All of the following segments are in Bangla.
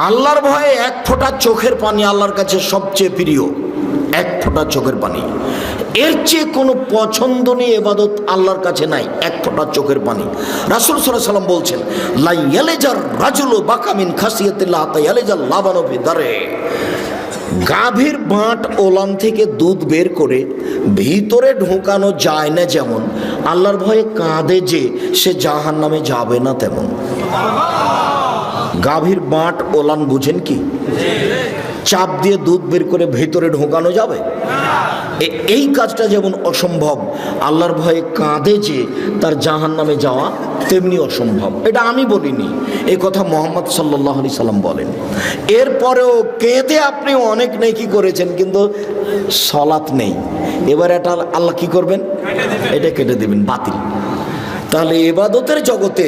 আল্লাহর ভয়ে এক ফোঁটা চোখের পানি আল্লাহর কাছে সবচেয়ে প্রিয়। এক ফোঁটা চোখের পানি, এর চেয়ে কোনো পছন্দনীয় ইবাদত আল্লাহর কাছে নাই। এক ফোঁটা চোখের পানি। রাসূল সাল্লাল্লাহু আলাইহি ওয়াসাল্লাম বলছেন, লা ইয়ালিজার রাজুলু বাকা মিন খাসিয়াতিল্লাহ তা ইয়ালিজাল লাবানু ফি দারে। গাভীর বাঁট ওলান থেকে দুধ বের করে ভিতরে ঢোকানো যায় না যেমন, আল্লাহর ভয়ে কাঁদে যে সে জাহান্নামে যাবে না তেমন। গাভীর বাঁট ওলান বুঝেন কি? চাপ দিয়ে দুধ বের করে ভেতরে ঢোকানো যাবে? এই কাজটা যেমন অসম্ভব, আল্লাহর ভয়ে কাঁদে যে তার জাহান্নামে যাওয়া তেমনি অসম্ভব। এটা আমি বলিনি, এই কথা মুহাম্মদ সাল্লাল্লাহু আলাইহি সাল্লাম বলেন। এরপরেও কেঁদে আপনি অনেক নেকি করেছেন, কিন্তু সালাত নেই। এবার এটা আল্লাহ কি করবেন? এটা কেটে দেবেন, বাতিল। তাহলে ইবাদতের জগতে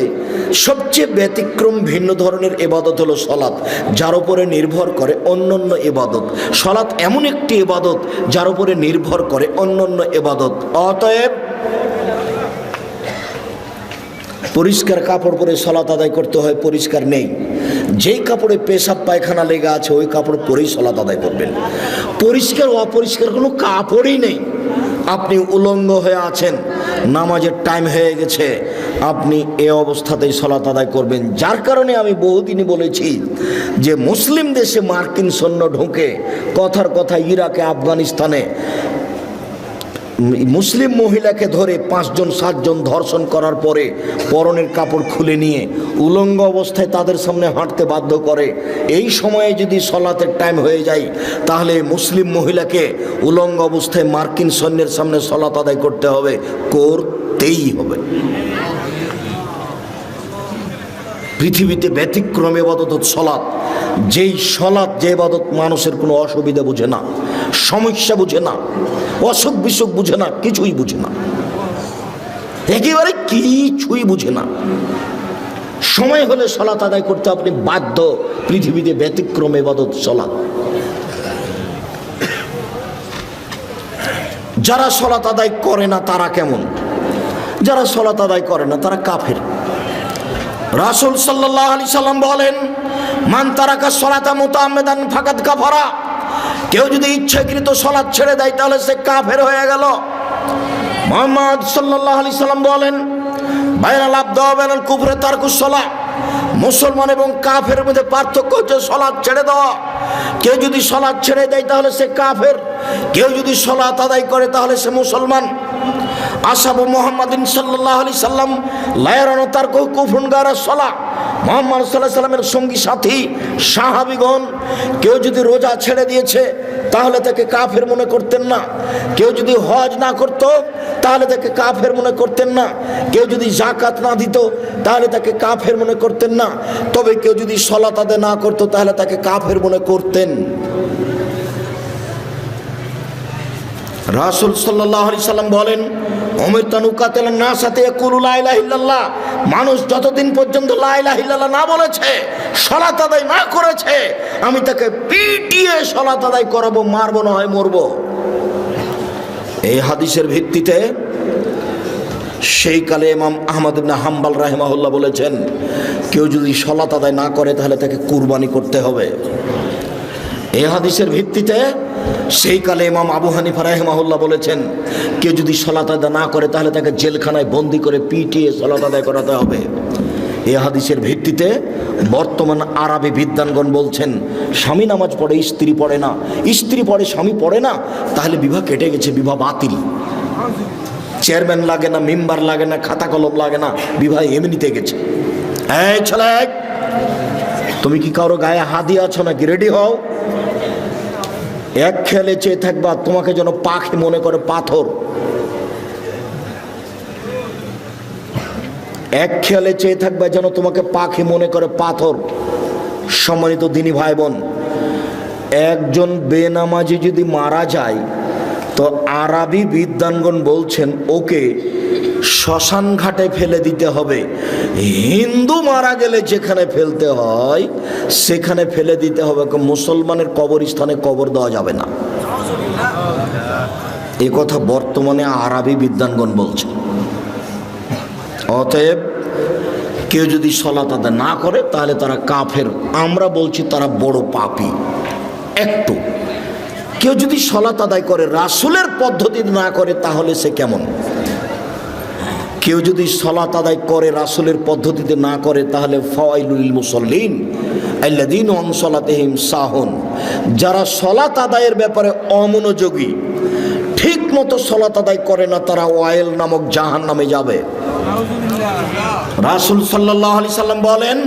সবচেয়ে ব্যতিক্রম ভিন্ন ধরনের ইবাদত হলো সালাত, যার উপরে নির্ভর করে অন্যান্য ইবাদত। সালাত এমন একটি ইবাদত যার উপরে নির্ভর করে অন্যান্য ইবাদত। অতএব পরিষ্কার কাপড় পরে সালাত আদায় করতে হয়, পরিষ্কার নেই, যেই কাপড়ে পেশাব পায়খানা লেগে আছে ওই কাপড় পরেই সালাত আদায় করবেন। পরিষ্কার অপরিষ্কার কোনো কাপড়ই নেই, আপনি উলঙ্গ হয়ে আছেন, নামাজের টাইম হয়ে গেছে, আপনি এ অবস্থাতেই সালাত আদায় করবেন। যার কারণে আমি বহুদিনই বলেছি যে মুসলিম দেশে মার্কিন সৈন্য ঢুকে, কথার কথা ইরাকে আফগানিস্তানে মুসলিম মহিলাকে ধরে 5 জন 7 জন ধর্ষণ করার পরে পরনের কাপড় খুলে নিয়ে উলঙ্গ অবস্থায় তাদের সামনে হাঁটতে বাধ্য করে। এই সময়ে যদি সালাতের টাইম হয়ে যায়, তাহলে মুসলিম মহিলাকে উলঙ্গ অবস্থায় মার্কিন সৈন্যের সামনে সালাত আদায় করতে হবে, করতেই হবে। পৃথিবীতে ব্যতিক্রম ইবাদত সালাত। যেই সালাত, যে ইবাদত মানুষের কোনো অসুবিধা বুঝে না, সমস্যা বুঝে না, অসুখ বিসুখ বুঝে না, কিছুই বুঝে না, একেবারে কিছুই বুঝে না। সময় হলে সালাত আদায় করতে আপনি বাধ্য। পৃথিবীতে ব্যতিক্রম ইবাদত সালাত। যারা সালাত আদায় করে না তারা কেমন? যারা সালাত আদায় করে না তারা কাফের। রাসূল সাল্লাল্লাহু আলাইহি সাল্লাম বলেন, মান তারাকা সালাতা মুতাআম্মিদান ফাকাদ কাফারা। কেউ যদি ইচ্ছাকৃত সালাত ছেড়ে দেয় তাহলে সে কাফের হয়ে গেল। মুহাম্মদ সাল্লাল্লাহু আলাইহি সাল্লাম বলেন, বাইনাল আবদি ওয়া বাইনাল কুফরি তারকুস সালাহ। মুসলমান এবং কাফের মধ্যে পার্থক্য হচ্ছে সালাত ছেড়ে দেওয়া। কেউ যদি সালাত ছেড়ে দেয় তাহলে সে কাফের, কেউ যদি সালাত আদায় করে তাহলে সে মুসলমান। আসহাবু মুহাম্মাদিন সাল্লাল্লাহু আলাইহি সাল্লাম লা ইয়ারাউনা তারকু কুফরুন গায়রা সালাহ। মুহাম্মদ সাল্লাল্লাহু আলাইহি সাল্লামের সঙ্গী সাথী সাহাবীগণ কেউ যদি রোজা ছেড়ে দিয়েছে তাহলে তাকে কাফের মনে করতেন না। কেউ যদি হজ না করত তাহলে তাকে কাফের মনে করতেন না। কেউ যদি যাকাত না দিত তাহলে তাকে কাফের মনে করতেন না। তবে কেউ যদি সালাত আদায় না করত তাহলে তাকে কাফের মনে করতেন। রাসূল সাল্লাল্লাহু আলাইহি সাল্লাম বলেন, উমিরতু আন উকাতিলান নাস হাত্তা ইয়াকুলু লা ইলাহা ইল্লাল্লাহ। মানুষ যতদিন পর্যন্ত লা ইলাহা ইল্লাল্লাহ না বলেছে, সালাত আদায় না করেছে, আমি তাকে পিটিয়ে সালাত আদায় করাবো, মারবো, না হয় মরবো। এই হাদিসের ভিত্তিতে সেই কালে ইমাম আহমদ ইবনে হাম্বল রাহিমাহুল্লাহ বলেছেন, কেউ যদি সালাত আদায় না করে তাহলে তাকে কুরবানি করতে হবে। এই হাদিসের ভিত্তিতে সেই কালে ইমাম আবু হানিফা রাহিমাহুল্লাহ বলেছেন, কেউ যদি সালাত আদায় না করে তাহলে তাকে জেলখানায় বন্দি করে পিটিয়ে সালাত আদায় করাতে হবে। এই হাদিসের ভিত্তিতে বর্তমান আরবি বিদ্বানগণ বলছেন, স্বামী নামাজ পড়ে স্ত্রী পড়ে না, স্ত্রী পড়ে স্বামী পড়ে না, তাহলে বিবাহ কেটে গেছে, বিবাহ বাতিল। চেয়ারম্যান লাগে না, মেম্বার লাগে না, খাতা কলম লাগে না, বিবাহ এমনিতে গেছে। এই ছেলে, তুমি কি কারো গায়ে হাত দিয়ে আছো নাকি? রেডি হও। এক খেয়ালে চেয়ে থাকবা তোমাকে যেন পাখি মনে করে পাথর। এক খেয়ালে চেয়ে থাকবা যেন তোমাকে পাখি মনে করে পাথর। সম্মানিত দিনী ভাই বোন, একজন বেনামাজি যদি মারা যায় তো আরবি বিদ্বানগণ বলছেন ওকে শ্মশান ঘাটে ফেলে দিতে হবে। হিন্দু মারা গেলে যেখানে ফেলতে হয় সেখানে ফেলে দিতে হবে, মুসলমানের কবরস্থানে কবর দেওয়া যাবে না। এ কথা বর্তমানে আরবি বিদ্বানগণ বলছে। অতএব কেউ যদি সলাত আদায় না করে তাহলে তারা কাফের। আমরা বলছি তারা বড় পাপী। একটু কেউ যদি সলাত আদায় করে রাসূলের পদ্ধতিতে না করে তাহলে সে কেমন? কেউ যদি সলাত আদায় করে রাসূলের পদ্ধতিতে না করে তাহলে ফাওয়াইলুল লিল মুসাল্লিন আল্লাযীনা আন সালাতিহিম সাহুন। যারা সলাত আদায়ের ব্যাপারে অমনোযোগী, ঠিক মতো সলাত আদায় করে না, তারা ওয়াইল নামক জাহান্নামে যাবে। রাসূল সাল্লাল্লাহু আলাইহি সাল্লাম বলেন,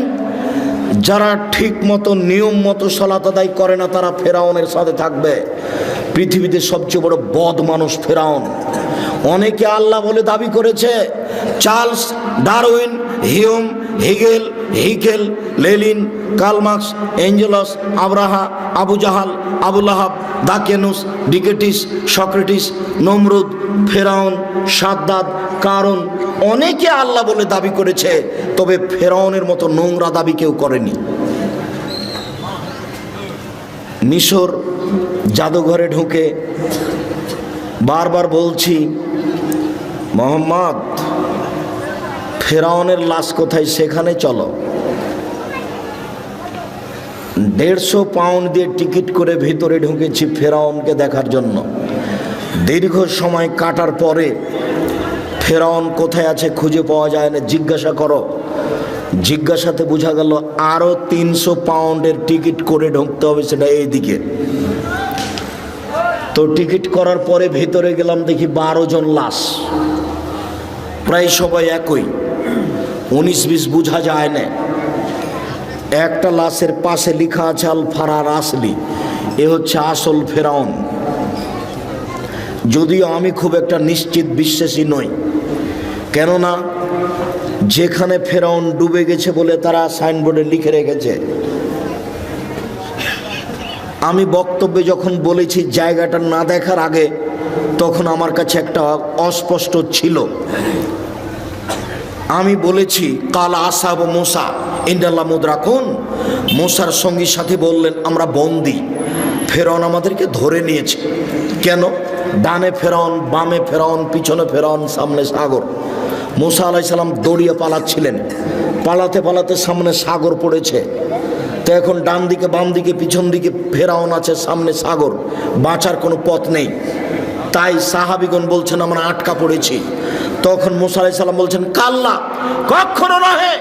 যারা ঠিক মতো নিয়ম মতো সলাত আদায় করে না তারা ফেরাউনের সাথে থাকবে। পৃথিবীতে সবচেয়ে বড় বদ মানুষ ফেরাউন। অনেকে আল্লাহ বলে দাবি করেছে। Charles Darwin, Hume, Hegel, Lenin, Karl Marx, Engels, Abraha, Abu Jahal, Abu Lahab, Daqyanus, ডিকেটিস, সক্রেটিস, নমরুদ, ফেরাউন, সাদ্দাদ, কারণ অনেকে আল্লাহ বলে দাবি করেছে, তবে ফেরাউনের মতো নোংরা দাবি কেউ করেনি। মিশর জাদুঘরে ঢুকে বারবার বলছি, মোহাম্মদ, ফেরাউনের লাশ কোথায় সেখানে চলো। 150 পাউন্ড দিয়ে টিকিট করে ভিতরে ঢুকেছি ফেরাউনকে দেখার জন্য। দীর্ঘ সময় কাটার পরে ফেরাউন কোথায় আছে খুঁজে পাওয়া যায় না। জিজ্ঞাসা করো, জিজ্ঞাসাতে বোঝা গেল আরো 300 পাউন্ডের টিকিট করে ঢুকতে হবে, সেটা এইদিকে। তো টিকিট করার পরে ভিতরে গেলাম, দেখি 12 জন লাশ, প্রায় সবাই একই, 19-20 বোঝা যায় না। একটা লাশের পাশে লেখা আছে আল ফারার আসলি, এ হচ্ছে আসল ফেরাউন। যদিও আমি খুব একটা নিশ্চিত বিশ্বাসী নই, কেননা যেখানে ফেরাউন ডুবে গেছে বলে তারা সাইনবোর্ডে লিখে রেখেছে। আমি বক্তব্যে যখন বলেছি জায়গাটা না দেখার আগে, তখন আমার কাছে একটা অস্পষ্ট ছিল। আমি বলেছি কালা আসহাব মুসা ইন্নাল্লাহ মুদরাকুন, মুসার সঙ্গী সাথী বললেন আমরা বন্দী, ফেরাউন আমাদেরকে ধরে নিয়েছে। কেন? ডানে ফেরাউন, বামে ফেরাউন, পিছনে ফেরাউন, সামনে সাগর। মুসা আলাইহিস সালাম দৌড়িয়ে পালাচ্ছিলেন, পালাতে পালাতে সামনে সাগর পড়েছে। তো এখন ডান দিকে বাম দিকে পিছন দিকে ফেরাউন আছে, সামনে সাগর, বাঁচার কোনো পথ নেই। তাই সাহাবীগণ বলছেন আমরা আটকা পড়েছি। তখন মুসা আলাইহিস সালাম বলছেন কাল্লা, কখনো নহে,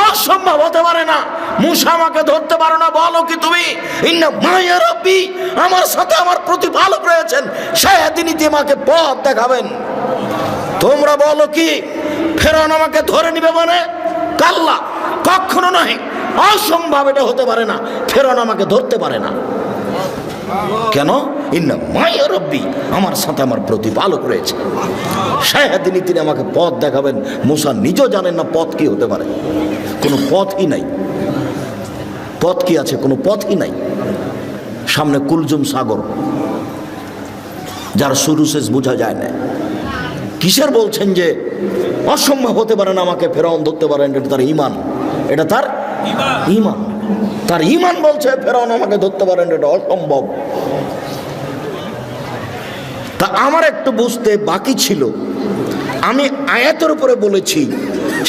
অসম্ভব হতে পারে না, মুসা আমাকে ধরতে পারো না। বলো কি তুমি? ইন্না মাইয়া রাব্বি, আমার সাথে আমার প্রতিপালক রয়েছেন, সেদিনই তিনি আমাকে পথ দেখাবেন। তোমরা বলো কি ফেরাউন আমাকে ধরে নিবে? মানে কাল্লা, কখনো নহে, অসম্ভব, এটা হতে পারে না, ফেরাউন আমাকে ধরতে পারে না। কেন? ইন্না মাইয়া রাব্বি, আমার সাথে আমার প্রতিপালক রয়েছে, সেদিনই তিনি আমাকে পথ দেখাবেন। মুসা নিজেও জানেন না পথ কি হতে পারে, কোনো পথই নাই। পথ কি আছে? কোনো পথই নাই। সামনে কুলজুম সাগর, যার শুরু শেষ বোঝা যায় না। কিসের বলছেন যে অসম্ভব হতে পারে না আমাকে ফেরাউন ধরতে পারেন? এটা তার ইমান, এটা তার ইমান, তার ইমান বলছে ফেরাউন আমাকে ধরতে পারেন, এটা অসম্ভব। তা আমার একটু বুঝতে বাকি ছিল। আমি আয়াতের উপরে বলেছি,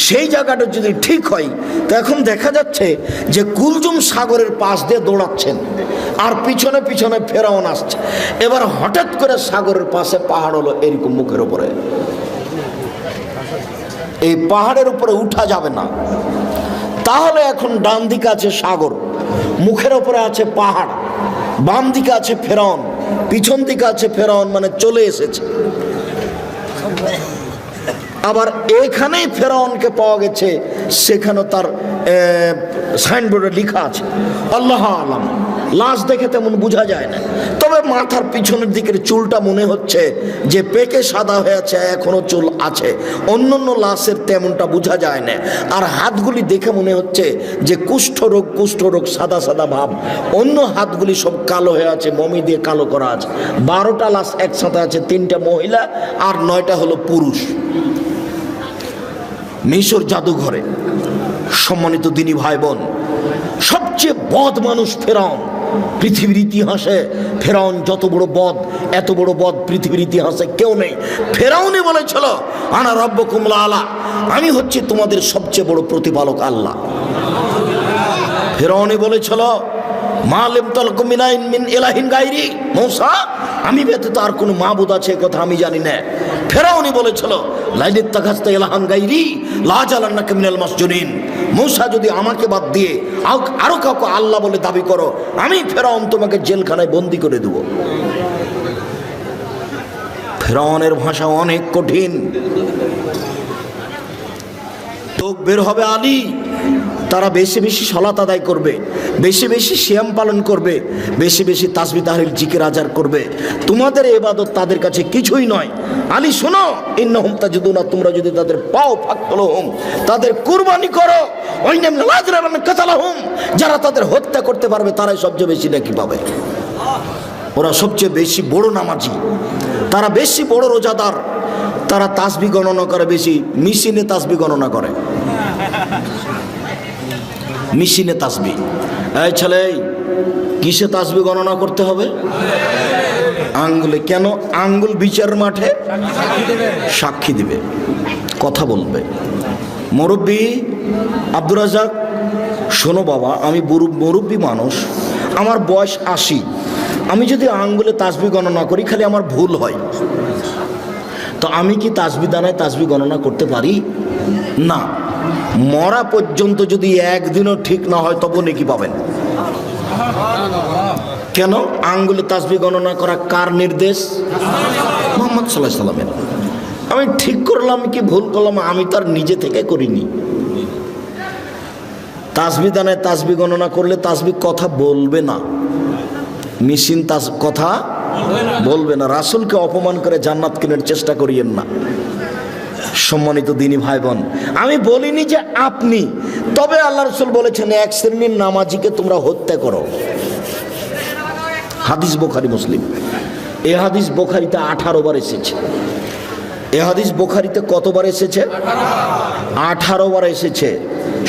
সেই জায়গাটা যদি ঠিক হয়, তো এখন দেখা যাচ্ছে যে কুলজুম সাগরের পাশ দিয়ে দৌড়াচ্ছেন আর পিছনে পিছনে ফেরাউন আসছে। এবার হঠাৎ করে সাগরের পাশে পাহাড় হলো এরকম মুখের উপরে, এই পাহাড়ের উপরে উঠা যাবে না। তাহলে এখন ডান দিকে আছে সাগর, মুখের উপরে আছে পাহাড়, বাম দিকে আছে ফেরাউন, পিছন দিকে আছে ফেরাউন, মানে চলে এসেছে। আবার এখানেই ফেরাউনকে পাওয়া গেছে, সেখানে তার সাইনবোর্ডে লেখা আছে আল্লাহ আলাম। লাশ দেখে তেমন বোঝা যায় না, তবে মাথার পিছনের দিকের চুলটা মনে হচ্ছে যে পেকে সাদা হয়ে আছে, এখনো চুল আছে। অন্যান্য লাশের তেমনটা বোঝা যায় না। আর হাতগুলি দেখে মনে হচ্ছে যে কুষ্ঠরোগ সাদা সাদা ভাব। অন্য হাতগুলি সব কালো হয়ে আছে, মমি দিয়ে কালো করা আছে। 12টা লাশ একসাথে আছে, 3টা মহিলা আর 9টা হলো পুরুষ। মিশর জাদুঘরে। সম্মানিত দিনী ভাই বোন, সবচেয়ে বদ মানুষ ফেরাউন। পৃথিবীর ইতিহাসে ফেরাউন যত বড় বদ, এত বড় বদ পৃথিবীর ইতিহাসে কেউ নেই। ফেরাউনই বলেছিল আনা রাব্বুকুম আলা, আমি হচ্ছি তোমাদের সবচেয়ে বড় প্রতিপালক আল্লাহ। ফেরাউনই বলেছিল মা লিম তালকুম মিন ইলাহিন গায়রি, মূসা আমি ব্যতীত আর কোনো মাবুদ আছে কথা আমি জানি না। ফেরাউনই বলেছিল লাইনিত তাখাস্তা ইলাহান গায়রি লা জালান্নাকা মিনাল মাসজুনিন, মূসা যদি আমাকে বাদ দিয়ে আরো কাউকে আল্লাহ বলে দাবি করো, আমি ফেরাউন তোমাকে জেলখানায় বন্দি করে দেব। ফেরাউনের ভাষা অনেক কঠিন। তো বের হবে আলী, তারা বেশি বেশি সালাত আদায় করবে, বেশি বেশি সিয়াম পালন করবে, বেশি বেশি তাসবিহ তাহলিল জিকির আজার করবে। তোমাদের ইবাদত তাদের কাছে কিছুই নয়। আলী শোনো, ইন্নাহুম তাজিদুনা, তোমরা যদি তাদের পাও ফাকতুলহুম, তাদের কুরবানি করো, ওয়াইনাম লাযরামান কাতালাহুম, যারা তাদের হত্যা করতে পারবে তারাই সবচেয়ে বেশি নেকি পাবে। ওরা সবচেয়ে বেশি বড় নামাজি, তারা বেশি বড় রোজাদার, তারা তাসবিহ গণনা করে বেশি, মেশিনে তাসবিহ গণনা করে, মেশিনে তাসবিহ। এই ছেলে, কিসে তাসবিহ গণনা করতে হবে? আঙ্গুলে। কেন? আঙ্গুল বিচার মাঠে সাক্ষী দিবে, কথা বলবে। মুরব্বী আব্দুর রাজ্জাক, শোনো বাবা, আমি মুরব্বী মানুষ, আমার বয়স 80, আমি যদি আঙ্গুলে তাসবিহ গণনা করি খালি আমার ভুল হয়, তো আমি কি তাসবিহ দানায় তাসবিহ গণনা করতে পারি? না। মরা পর্যন্ত যদি একদিনও ঠিক না হয় তবু নেকি পাবেন। কেন? আঙ্গুলে তাসবিহ গণনা করা কার নির্দেশ? মুহাম্মদ সাল্লাল্লাহু আলাইহি সাল্লামের। আমি ঠিক করলাম কি ভুল করলাম আমি তার নিজে থেকে করিনি। তাসবিহ দানায় তাসবিহ গণনা করলে তাসবিহ কথা বলবে না, মেশিন কথা বলবে না। রাসূলকে অপমান করে জান্নাত কেনার চেষ্টা করিয়েন না। সম্মানিত দিনী ভাই বোন, আমি বলিনি যে আপনি, তবে আল্লাহ রাসূল বলেছেন এক শ্রেণীর নামাজিকে তোমরা হত্যা করো। হাদিস বুখারী মুসলিম। এ হাদিস বুখারীতে 18 বার এসেছে। এ হাদিস বুখারীতে কতবার এসেছে? 18 বার এসেছে।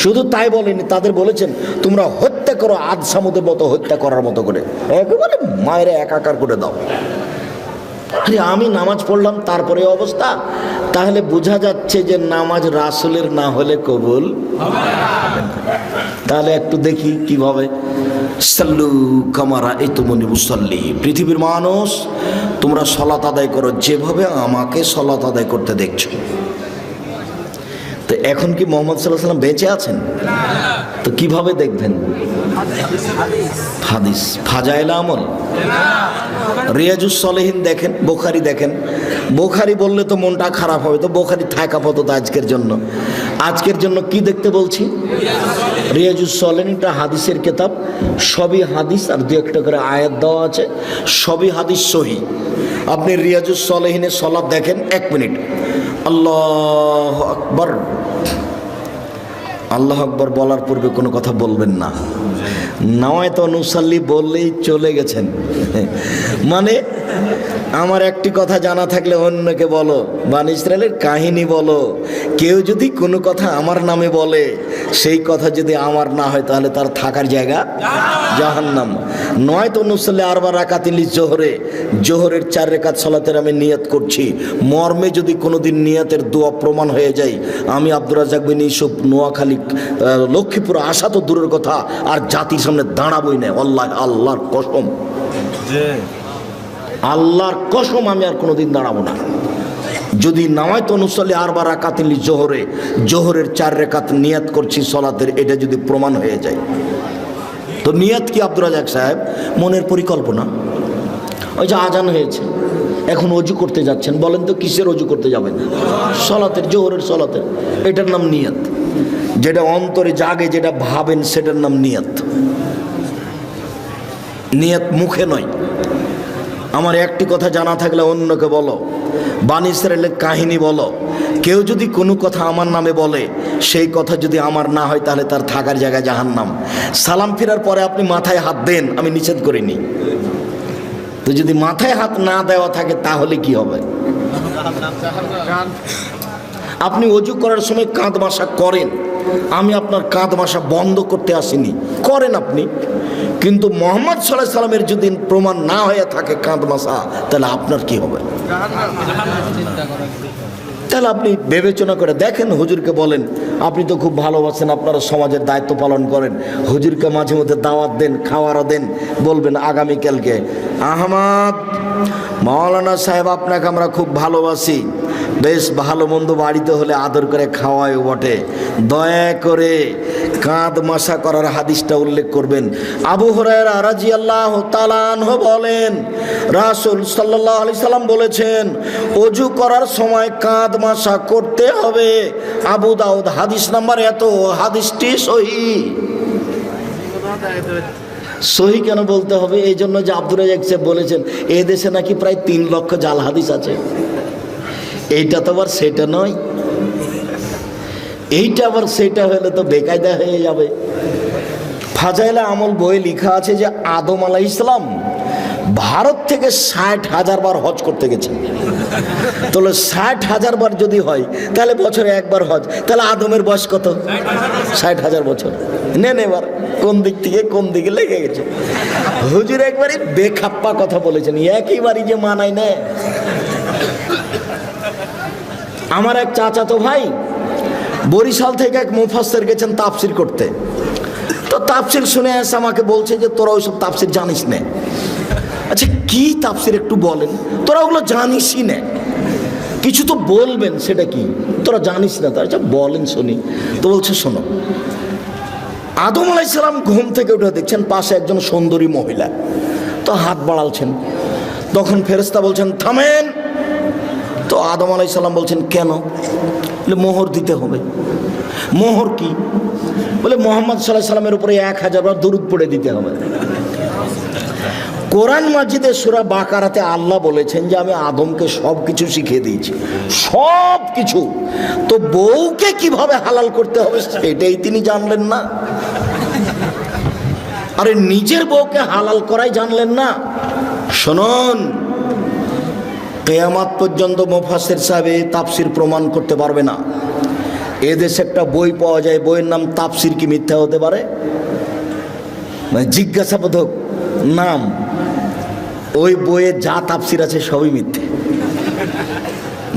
শুধু তাই বলেনি, তাদের বলেছেন তোমরা হত্যা করো, আদ সামুদের মতো হত্যা করার মতো করে, একেবারে মায়েরা একাকার করে দাও। আরে আমি নামাজ পড়লাম তারপরে অবস্থা, তাহলে বোঝা যাচ্ছে যে নামাজ রাসূলের না হলে কবুল হবে না। তাহলে একটু দেখি কিভাবে। সাল্লু কামা রাআইতুমুনি উসাল্লি, পৃথিবীর মানুষ তোমরা সালাত আদায় করো যেভাবে আমাকে সালাত আদায় করতে দেখছো। তো এখন কি মুহাম্মদ সাল্লাল্লাহু আলাইহি ওয়াসাল্লাম বেঁচে আছেন? তো কিভাবে দেখবেন? হাদিস, ফাজাইল আমল, রিয়াজুস সলিহিন দেখেন, বুখারী দেখেন। বুখারী বললে তো মনটা খারাপ হবে, তো বুখারী থাক আপাতত আজকের জন্য। আজকের জন্য কি দেখতে বলছি? রিয়াজুস সলিহিন, এটা হাদিসের কিতাব, সবই হাদিস, আর দু একটা করে আয়াত দেওয়া আছে, সবই হাদিস সহিহ। আপনি রিয়াজুস সলিহিনের সালাত দেখেন, 1 মিনিট। আল্লাহু আকবার, আল্লাহু আকবার বলার পূর্বে কোনো কথা বলবেন না। নাওয়াইতু নুসাল্লি বললেই চলে গেছেন। মানে আমার একটি কথা জানা থাকলে অন্যকে বলো, বানি ইসরায়েলের কাহিনী বলো। কেউ যদি কোনো কথা আমার নামে বলে, সেই কথা যদি আমার না হয় তাহলে তার থাকার জায়গা জাহান্নাম। নয়তো নুসাল্লি আরবা রাকাতিন লিজোহরে, জোহরের 4 রাকাত সালাতের আমি নিয়ত করছি, মর্মে যদি কোনোদিন নিয়তের দোয়া প্রমাণ হয়ে যায়, আমি আব্দুর রাজ্জাক বিন ইউসুফ নোয়াখালী লক্ষ্মীপুর আসা তো দূরের কথা, আর জাতির সামনে দাঁড়াবই না। আল্লাহর কসম, আল্লাহর কসম, আমি আর কোনোদিন দাঁড়াবো না। যদি নাওয়াইতু নুসাল্লি আরবা রাকাতিন লিজোহরে, জোহরের 4 রাকাত নিয়ত করছি সালাতের, এটা যদি প্রমাণ হয়ে যায়। তো নিয়ত কি আব্দুর রাজ্জাক সাহেব? মনের পরিকল্পনা। ওই যে আজান হয়েছে, এখন অজু করতে যাচ্ছেন, বলেন তো কিসের অজু করতে যাবেন? সালাতের, জোহরের সালাতের। এটার নাম নিয়ত। যেটা অন্তরে জাগে, যেটা ভাবেন, সেটার নাম নিয়ত। নিয়ত মুখে নয়। আমার একটি কথা জানা থাকলে অন্যকে বলো, বানি ইসরায়েলের কাহিনী বলো। কেউ যদি কোনো কথা আমার নামে বলে, সেই কথা যদি আমার না হয় তাহলে তার থাকার জায়গা জাহান্নাম। সালাম ফেরার পরে আপনি মাথায় হাত দেন, আমি নিষেধ করিনি। তো যদি মাথায় হাত না দেওয়া থাকে তাহলে কি হবে? আপনি অজু করার সময় কাঁধ মাসা করেন, আমি আপনার কাঁধ মাসা বন্ধ করতে আসিনি, করেন আপনি, কিন্তু মুহাম্মদ সাল্লাল্লাহু আলাইহি সাল্লামের যদি প্রমাণ না হয়ে থাকে কাঁধ মাসা, তাহলে আপনার কি হবে? তাহলে আপনি বিবেচনা করে দেখেন, হুজুরকে বলেন আপনি তো খুব ভালোবাসেন, আপনারা সমাজের দায়িত্ব পালন করেন, হুজুরকে মাঝে মধ্যে দাওয়াত দেন, খাওয়ারও দেন, বলবেন আগামীকালকে আহমদ মাওলানা সাহেব আপনাকে আমরা খুব ভালোবাসি, বেশ ভালো মন্দ বাড়িতে হলে আদর করে খাওয়ায় বটে, দয়া করে কাঁধ মাসা করার হাদিসটা উল্লেখ করবেন। আবু হুরায়রা রাদিয়াল্লাহু তাআলা আনহু বলেন রাসূল সাল্লাল্লাহু আলাইহি সাল্লাম বলেছেন ওযু করার সময় কাঁধ মাসা করতে হবে। আবু দাউদ হাদিস নাম্বার এত, হাদিসটি সহিহ। সহিহ কেন বলতে হবে? এই জন্য যে আব্দুর রাজ্জাক সাহেব বলেছেন এই দেশে নাকি প্রায় 3 লক্ষ জাল হাদিস আছে। এইটা তো আবার সেটা নয়, এইটা আবার সেটা হলে তো বেকায়দা হয়ে যাবে। ফাজাইলে আমল বই লেখা আছে যে আদম আলাইহিস সালাম ভারত থেকে 60,000 বার হজ করতে গেছেন। তাহলে 60,000 বার যদি হয় তাহলে বছরে একবার হজ, তাহলে আদমের বয়স কত? 60,000 বছর। নেন এবার কোন দিক থেকে কোন দিকে লেগে গেছে। হুজুর একবারই বেখাপ্পা কথা বলেছেন, একইবারই যে মানায় না। আমার এক চাচাতো ভাই বরিশাল থেকে এক মুফাসসির গেছেন তাফসির করতে, তো তাফসির শুনে এসে আমাকে বলছে যে তোরা ওইসব তাফসির জানিস না। আচ্ছা কি তাফসির একটু বলেন, তোরা ওগুলো জানিসই না, কিছু তো বলবেন, সেটা কি তোরা জানিস না? তো আচ্ছা বলেন শুনি। তো বলছে শোনো, আদম আলাইহিস সালাম ঘুম থেকে উঠে দেখছেন পাশে একজন সুন্দরী মহিলা, তো হাত বাড়ালছেন, তখন ফেরেশতা বলছেন থামেন। তো আদম আলাইহিস সালাম বলছেন কেন? বলে মোহর দিতে হবে। মোহর কি? বলে মুহাম্মদ সাল্লাল্লাহু আলাইহি সাল্লামের উপরে 1000 বার দরুদ পড়ে দিতে হবে। কোরআন মাজিদে সূরা বাকারাতে আল্লাহ বলেছেন যে আমি আদমকে সব কিছু শিখিয়ে দিয়েছি, সব কিছু। তো বউকে কিভাবে হালাল করতে হবে সেটাই তিনি জানলেন না? আরে নিজের বউকে হালাল করাই জানলেন না? শুনুন, কিয়ামত পর্যন্ত মুফাসসির সাহেব তাফসির প্রমাণ করতে পারবে না। এদেশে একটা বই পাওয়া যায়, বইয়ের নাম তাফসির কি মিথ্যা হতে পারে? মানে জিজ্ঞাসাবোধক নাম। ওই বইয়ে যা তাফসির আছে সবই মিথ্যে।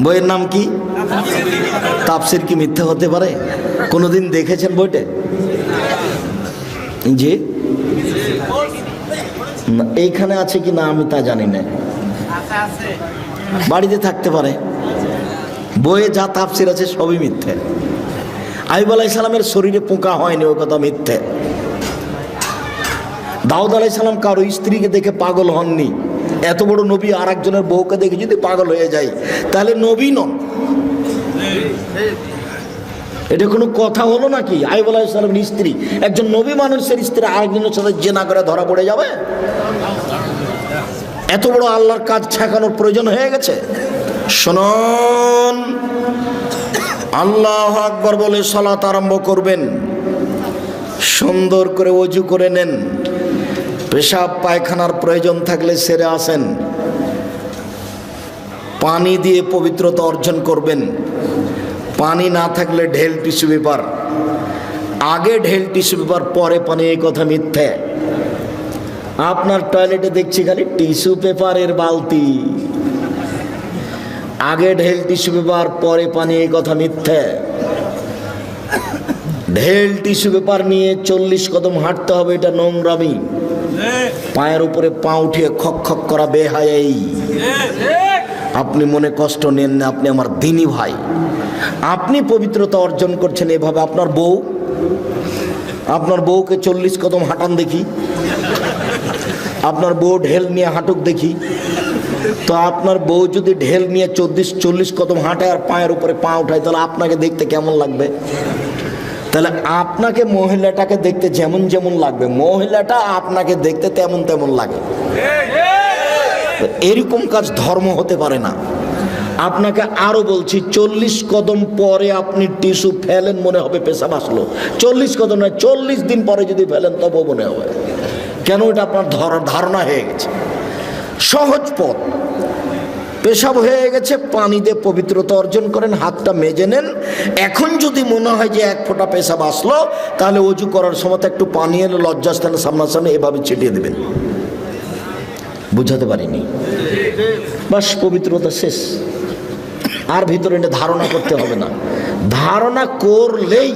বইয়ের নাম কি? তাফসির কি মিথ্যা হতে পারে? কোনোদিন দেখেছেন বইটা? জি, এইখানে আছে কি না আমি তা জানি না, বাড়িতে থাকতে পারে। বইয়ে যা তাফসির আছে সবই মিথ্যে। আইয়ুব আলাইহিস সালামের শরীরে পোকা হয়নি, ওই কথা মিথ্যে। দাউদ আলাইহিস সালাম কারো স্ত্রীকে দেখে পাগল হননি। এত বড় নবী আর একজনের বউকে দেখে যদি পাগল হয়ে যায় তাহলে নবী নন। এটা কোনো কথা হলো নাকি? আইয়ুব আলাইহিস সালামের স্ত্রী, একজন নবী মানুষের স্ত্রী আরেকজনের সাথে জিনা করে ধরা পড়ে যাবে? এত বড় আল্লাহর কাজ ঠেকানোর প্রয়োজন হয়ে গেছে? শুনুন, আল্লাহু আকবার বলে সালাত আরম্ভ করবেন, সুন্দর করে ওযু করে নেন, পেশাব পায়খানার প্রয়োজন থাকলে সেরে আসেন, পানি দিয়ে পবিত্রতা অর্জন করবেন। পানি না থাকলে ঢেল টিস্যু পেপার, আগে ঢেল টিস্যু পেপার পরে পানি, এই কথা মিথ্যে। আপনার টয়লেটে দেখছি খালি টিস্যু পেপারের বালতি, আগে ঢেল টিস্যু পেপার পরে পানি, এই কথা মিথ্যে। ঢেল টিস্যু পেপার নিয়ে 40 কদম হাঁটতে হবে, এটা নোংরামি। পায়ের উপরে পা উঠিয়ে খক খক করা বেহায়াই। আপনি মনে কষ্ট নেন না, আপনি আমার দিনী ভাই, আপনি পবিত্রতা অর্জন করছেন এভাবে। আপনার বউকে 40 কদম হাঁটান দেখি, আপনার বউ ঢেল নিয়ে হাঁটুক দেখি। তো আপনার বউ যদি ঢেল নিয়ে 40 কদম হাঁটায় আর পায়ের উপরে পা উঠায়, তাহলে আপনাকে দেখতে কেমন লাগবে? তাহলে আপনাকে মহিলাটাকে দেখতে যেমন যেমন লাগবে, মহিলাটা আপনাকে দেখতে তেমন তেমন লাগে। এরকম কাজ ধর্ম হতে পারে না। আপনাকে আরো বলছি, 40 কদম পরে আপনি টিস্যু ফেলেন মনে হবে পেশাব আসলো। 40 কদম নয়, 40 দিন পরে যদি ফেলেন তবুও মনে হবে। কেন? এটা আপনার ধারণা হয়ে গেছে। সহজ পথ, পেশাব হয়ে গেছে, পানি দিয়ে পবিত্রতা অর্জন করেন, হাতটা মেজে নেন। এখন যদি মনে হয় যে এক ফোঁটা পেশাব আসলো, তাহলে অজু করার সময় একটু পানি এলে লজ্জাস্থানের সামনাসামনি এভাবে ছিটিয়ে দেবেন। বুঝাতে পারিনি? বাস, পবিত্রতা শেষ। আর ভিতরে এটা ধারণা করতে হবে না। ধারণা করলেই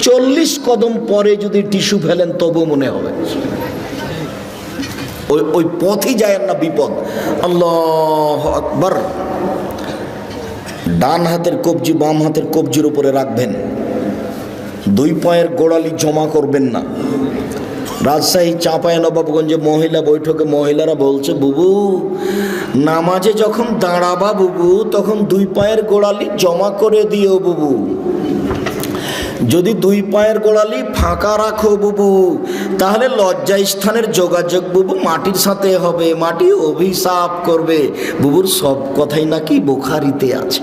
40 কদম পরে যদি টিস্যু ফেলেন তবু মনে হবে। ওই পথই যায় না, বিপদ। আল্লাহু আকবার। ডান হাতের কবজি বাম হাতের কবজির উপরে রাখবেন, 2 পায়ের গোড়ালি জমা করবেন না। রাজশাহী চাঁপাইনবাবগঞ্জে মহিলা বৈঠকে মহিলারা বলছে, বুবু নামাজে যখন দাঁড়াবা বুবু, তখন 2 পায়ের গোড়ালি জমা করে দিও বুবু। যদি 2 পায়ের গোড়ালি ফাঁকা রাখো বুবু, তাহলে লজ্জা স্থানের যোগাযোগ বুবু মাটির সাথে হবে, মাটি অভিশাপ করবে। বুবুর সব কথাই নাকি বুখারীতে আছে।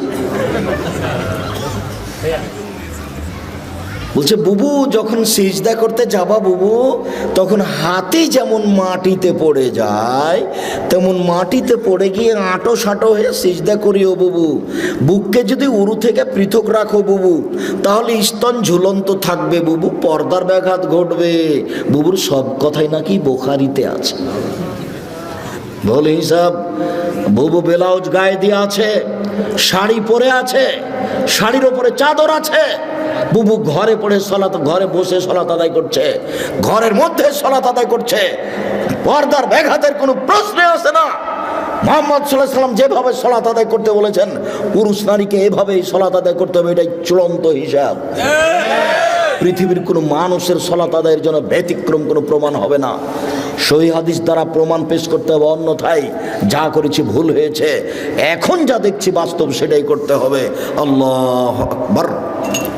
বলছে বুবু যখন সিজদা করতে যাবা বুবু, তখন হাতে যেমন মাটিতে পড়ে যায়, তেমন মাটিতে পড়ে গিয়ে আঁটো সাঁটো হয়ে সিজদা করিও বুবু। বুককে যদি উরু থেকে পৃথক রাখো বুবু, তাহলে স্তন ঝুলন্ত থাকবে বুবু, পর্দার ব্যাঘাত ঘটবে। বুবুর সব কথাই নাকি বুখারীতে আছে। বলে হিসাব, বুবু ব্লাউজ গায়ে দিয়ে আছে, শাড়ি পরে আছে, শাড়ির ওপরে চাদর আছে। বুবু ঘরে পড়ে সলাত, ঘরে বসে সলাত আদায় করছে, ঘরের মধ্যে সলাত আদায় করছে, পর্দার ব্যাঘাতের কোনো প্রশ্নই আসে না। মুহাম্মদ সাল্লাল্লাহু আলাইহি ওয়াসাল্লাম যেভাবে সলাত আদায় করতে বলেছেন, পুরুষ নারীকে এভাবেই সলাত আদায় করতে হবে। এটাই চূড়ান্ত হিসাব। পৃথিবীর কোনো মানুষের সলাত আদায়ের জন্য ব্যতিক্রম কোনো প্রমাণ হবে না। সহিহ হাদিস দ্বারা প্রমাণ পেশ করতে হবে, অন্যথায় যা করেছি ভুল হয়েছে। এখন যা দেখছি বাস্তব সেটাই করতে হবে। আল্লাহু আকবার।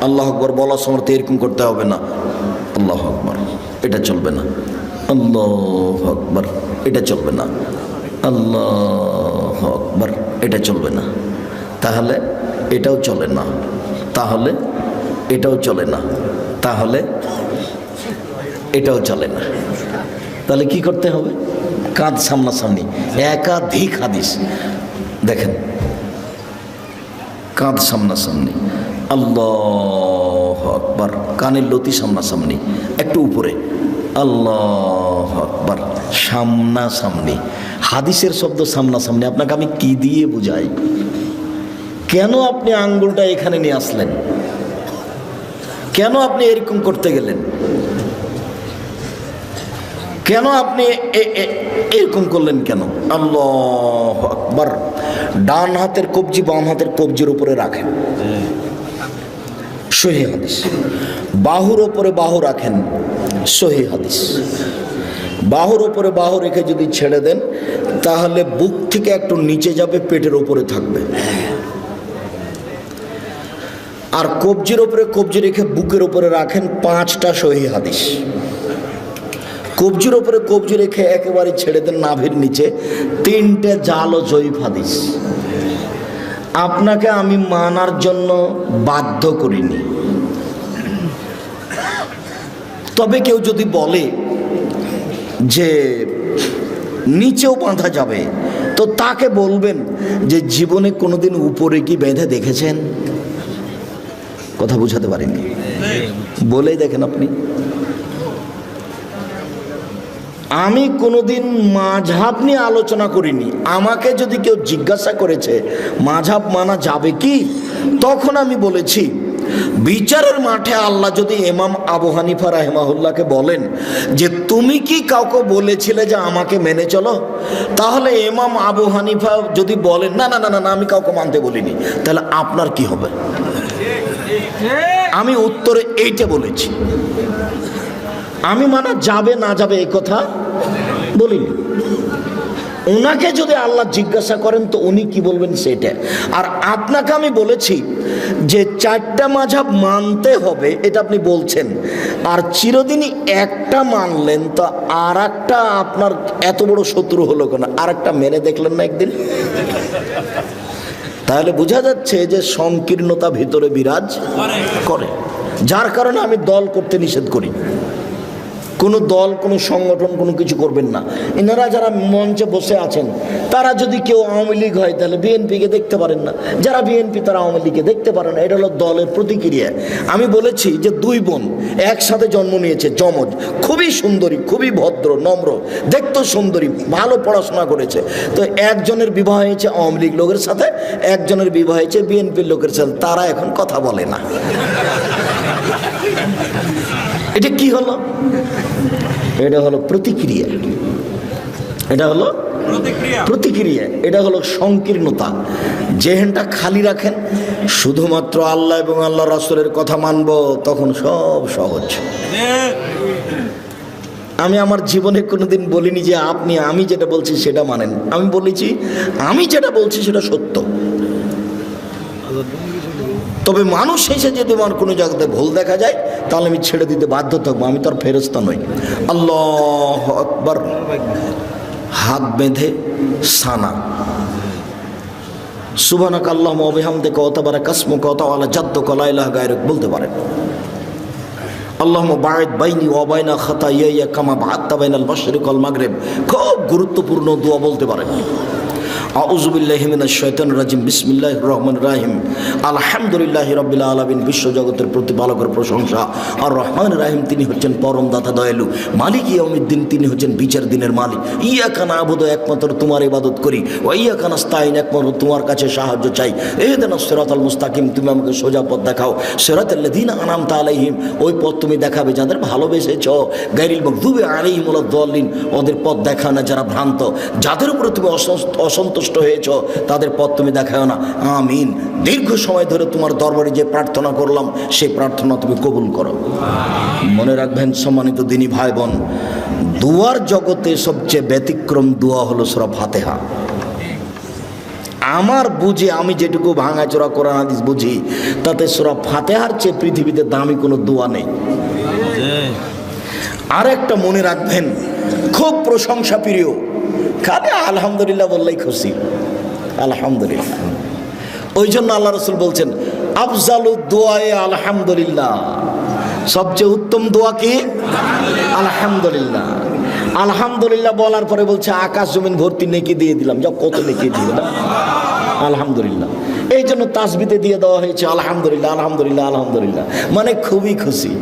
আল্লাহু আকবার বলার সময় এরকম করতে হবে না, আল্লাহু আকবার, এটা চলবে না। আল্লাহু আকবার, এটা চলবে না। আল্লাহু আকবার, এটা চলবে না। তাহলে এটাও চলে না, তাহলে এটাও চলে না, তাহলে এটাও চলে না। তাহলে কি করতে হবে? কাঁধ সামনাসামনি, একাধিক হাদিস দেখেন, কাঁধ সামনাসামনি, আল্লাহু আকবার, কানের লতি সামনাসামনি, একটু উপরে, আল্লাহু আকবার, সামনাসামনি। হাদিসের শব্দ সামনাসামনি। আপনাকে আমি কি দিয়ে বুঝাই? কেন আপনি আঙ্গুলটা এখানে নিয়ে আসলেন? কেন আপনি এরকম করতে গেলেন? কেন আপনি এরকম করলেন কেন? আল্লাহু আকবার। ডান হাতের কবজি বাম হাতের কবজির উপরে রাখেন, সহিহ হাদিস। বাহুর উপরে বাহু রাখেন, সহিহ হাদিস। বাহুর উপরে বাহু রেখে যদি ছেড়ে দেন, তাহলে বুক থেকে একটু নিচে যাবে, পেটের উপরে থাকবে। আর কবজির উপরে কবজি রেখে বুকের উপরে রাখেন, 5টা সহিহ হাদিস। কবজির উপরে কবজি রেখে একেবারে ছেড়ে দেন নাভির নিচে, 3টে জাল ও জয়ীফ হাদিস। আপনাকে আমি মানার জন্য বাধ্য করিনি। তবে কেউ যদি বলে যে নিচেও বাঁধা যাবে, তো তাকে বলবেন যে জীবনে কোনোদিন উপরে কি বেঁধে দেখেছেন? কথা বুঝাতে পারিনি, বলেই দেখেন আপনি। আমি কোনোদিন মাযহাব নিয়ে আলোচনা করিনি। আমাকে যদি কেউ জিজ্ঞাসা করেছে মাযহাব মানা যাবে কি, তখন আমি বলেছি বিচারের মাঠে আল্লাহ যদি ইমাম আবু হানিফা রাহিমাহুল্লাহকে বলেন যে তুমি কি কাউকে বলেছিলে যে আমাকে মেনে চলো, তাহলে ইমাম আবু হানিফা যদি বলেন না না না না আমি কাউকে মানতে বলিনি, তাহলে আপনার কি হবে? আমি উত্তরে এইটা বলেছি। আমি মানা যাবে না যাবে এই কথা বলিনি। ওনাকে যদি আল্লাহ জিজ্ঞাসা করেন তো উনি কি বলবেন সেটা। আর আপনাকে আমি বলেছি যে 4টা মাযহাব মানতে হবে, এটা আপনি বলছেন, আর চিরদিনই একটা মানলেন, তো আর একটা আপনার এত বড় শত্রু হলো কেন? আর একটা মেনে দেখলেন না একদিন? তাহলে বোঝা যাচ্ছে যে সংকীর্ণতা ভিতরে বিরাজ করে, যার কারণে আমি দল করতে নিষেধ করি। কোনো দল, কোনো সংগঠন, কোনো কিছু করবেন না। এনারা যারা মঞ্চে বসে আছেন তারা যদি কেউ আওয়ামী লীগ হয় তাহলে বিএনপিকে দেখতে পারেন না, যারা বিএনপি তারা আওয়ামী লীগকে দেখতে পারে না। এটা হলো দলের প্রতিক্রিয়া। আমি বলেছি যে দুই বোন একসাথে জন্ম নিয়েছে, যমজ, খুবই সুন্দরী, খুবই ভদ্র, নম্র, দেখতেও সুন্দরী, ভালো পড়াশোনা করেছে। তো একজনের বিবাহ হয়েছে আওয়ামী লীগ লোকের সাথে, একজনের বিবাহ হয়েছে বিএনপির লোকের সাথে, তারা এখন কথা বলে না। এটা কি হলো? এটা হলো প্রতিক্রিয়া, এটা হলো প্রতিক্রিয়া, এটা হলো সংকীর্ণতা। যেহেনটা খালি রাখেন শুধুমাত্র আল্লাহ এবং আল্লাহ রাসূলের কথা মানব, তখন সব সহজ। আমি আমার জীবনে কোনোদিন বলিনি যে আপনি আমি যেটা বলছি সেটা মানেন। আমি বলেছি আমি যেটা বলছি সেটা সত্য। তবে মানুষ এসে যদি আমার কোনো জায়গাতে ভুল দেখা যায় তাহলে আমি ছেড়ে দিতে বাধ্য থাকবো, আমি তো আর ফেরেশতা নই। আল্লাহু আকবার। হাত বেঁধে সানা সুবহানাকা আল্লাহুম্মা ওয়া বিহামদিকা ওয়া তাবারাকা ইসমুকা ওয়া তাআলা জাদ্দুকা লা ইলাহা গায়রুক বলতে পারেন। আল্লাহুম্মা বা'id বাইনি ওয়া বাইনা খাতায়ায়া কামা বা'adta বাইনাল মাশরিক ওয়াল মাগরিব, খুব গুরুত্বপূর্ণ দোয়া বলতে পারেন। আউযু বিল্লাহি মিনাশ শাইতানির রাজিম, বিসমিল্লাহির রহমানির রহিম, আলহামদুলিল্লাহি রাব্বিল আলামিন, বিশ্বজগতের প্রতিপালকের প্রশংসা। আর রহমানির রহিম, তিনি হচ্ছেন পরম দাতা দয়ালু। মালিক ইয়াউমিদ্দিন, তিনি হচ্ছেন বিচার দিনের মালিক। ইয়াকা না'বুদু, একমাত্র তোমার ইবাদত করি। ওয়া ইয়াকা নাস্তাইন, একমাত্র তোমার কাছে সাহায্য চাই। ইহদিনাস সিরাতাল মুস্তাকিম, তুমি আমাকে সোজা পথ দেখাও। সিরাতাল লাযিনা আন'আমতা আলাইহিম, ওই পথ তুমি দেখাবে যাদের ভালোবেসেছো। গায়রিল মাগদুবি আলাইহিম ওয়ালাদ দাল্লিন, ওদের পথ দেখাও না যারা ভ্রান্ত, যাদের উপরে তুমি অসন্তুষ্ট হয়েছ তাদের পথ তুমি দেখাও না। আমিন। দীর্ঘ সময় ধরে তোমার দরবারে যে প্রার্থনা করলাম সেই প্রার্থনা তুমি কবুল করো। মনে রাখবেন সম্মানিত দিনী ভাই বোন, দুয়ার জগতে সবচেয়ে ব্যতিক্রম দোয়া হলো সূরা ফাতিহা। আমার বুঝে, আমি যেটুকু ভাঙাচোরা কোরআন হাদিস বুঝি, তাতে সূরা ফাতিহার চেয়ে পৃথিবীতে দামি কোনো দোয়া নেই। আর একটা মনে রাখবেন, খুব প্রশংসা প্রিয়, খালি আলহামদুলিল্লাহ বললেই খুশি, আলহামদুলিল্লাহ। ওই জন্য আল্লাহ রাসূল বলছেন আফজালু দুআয়ে আলহামদুলিল্লাহ, সবচেয়ে উত্তম দোয়া কি? আলহামদুলিল্লাহ। আলহামদুলিল্লাহ বলার পরে বলছে আকাশ জমিন ভর্তি নেকি দিয়ে দিলাম। যা কত নেকি দিবে না আলহামদুলিল্লাহ। এই জন্য তাসবিতে দিয়ে দেওয়া হয়েছে আলহামদুলিল্লাহ, আলহামদুলিল্লাহ, আলহামদুলিল্লাহ, মানে খুবই খুশি,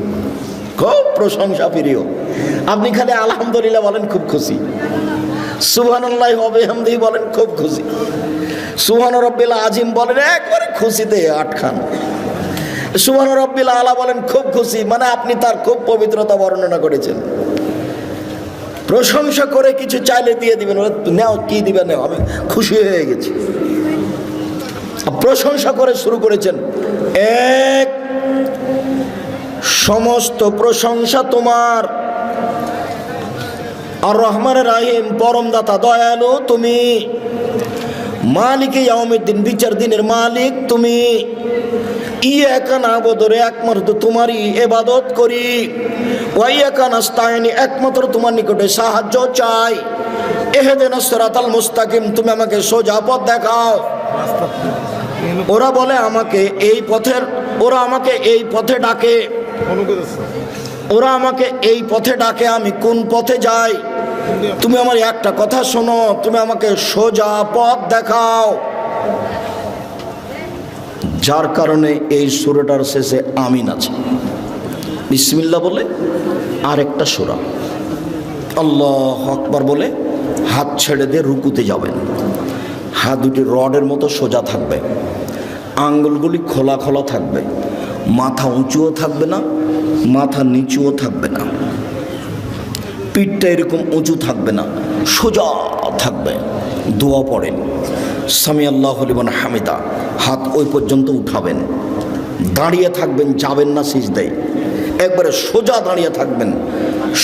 খুব প্রশংসা প্রিয়। আপনি খালি আলহামদুলিল্লাহ বলেন খুব খুশি, সুবহানাল্লাহি ওয়া বিহামদিহি বলেন খুব খুশি, সুবহান রাব্বিল আযীম বলেন একবারে খুশিতে আটখান, সুবহান রাব্বিল আলা বলেন খুব খুশি, মানে আপনি তার খুব পবিত্রতা বর্ণনা করেছেন। প্রশংসা করে কিছু চাইলে দিয়ে দিবেন, নাও কি দিবেন, নাও, আমি খুশি হয়ে গেছি। প্রশংসা করে শুরু করেছেন, এক সমস্ত প্রশংসা তোমার, আর রহমানের রহিম, পরম দাতা দয়ালু তুমি, মালিকে ইয়াউমিদ্দিন, বিচার দিনের মালিক তুমি। ইয়াকা না'বুদু, একমাত্র তোমারই ইবাদত করি। ওয়া ইয়াকা নাস্তাইন, একমাত্র তোমার নিকটে সাহায্য চাই। ইহদিনাস সিরাতাল মুস্তাকিম, তুমি আমাকে সোজা পথ দেখাও। ওরা বলে আমাকে এই পথের, ওরা আমাকে এই পথে ডাকে, ওরা আমাকে এই পথে ডাকে, আমি কোন পথে যাই? তুমি আমার একটা কথা শোনো, তুমি আমাকে সোজা পথ দেখাও। যার কারণে এই সূরাটার শেষে আমিন আছে, বিসমিল্লাহ বলে আরেকটা সূরা, আল্লাহু আকবার বলে হাত ছেড়ে দিয়ে রুকুতে যাবেন। হাত দুটি রডের মতো সোজা থাকবে, আঙ্গুলগুলি খোলা খোলা থাকবে, মাথা উঁচুও থাকবে না, মাথা নিচুও থাকবে না, পিঠটা এরকম উঁচু থাকবে না, সোজা থাকবে। দোয়া পড়েন, সামি আল্লাহু লিমান হামিদা, হাত ওই পর্যন্ত উঠাবেন, দাঁড়িয়ে থাকবেন, যাবেন না সিজদায়, একবারে সোজা দাঁড়িয়ে থাকবেন।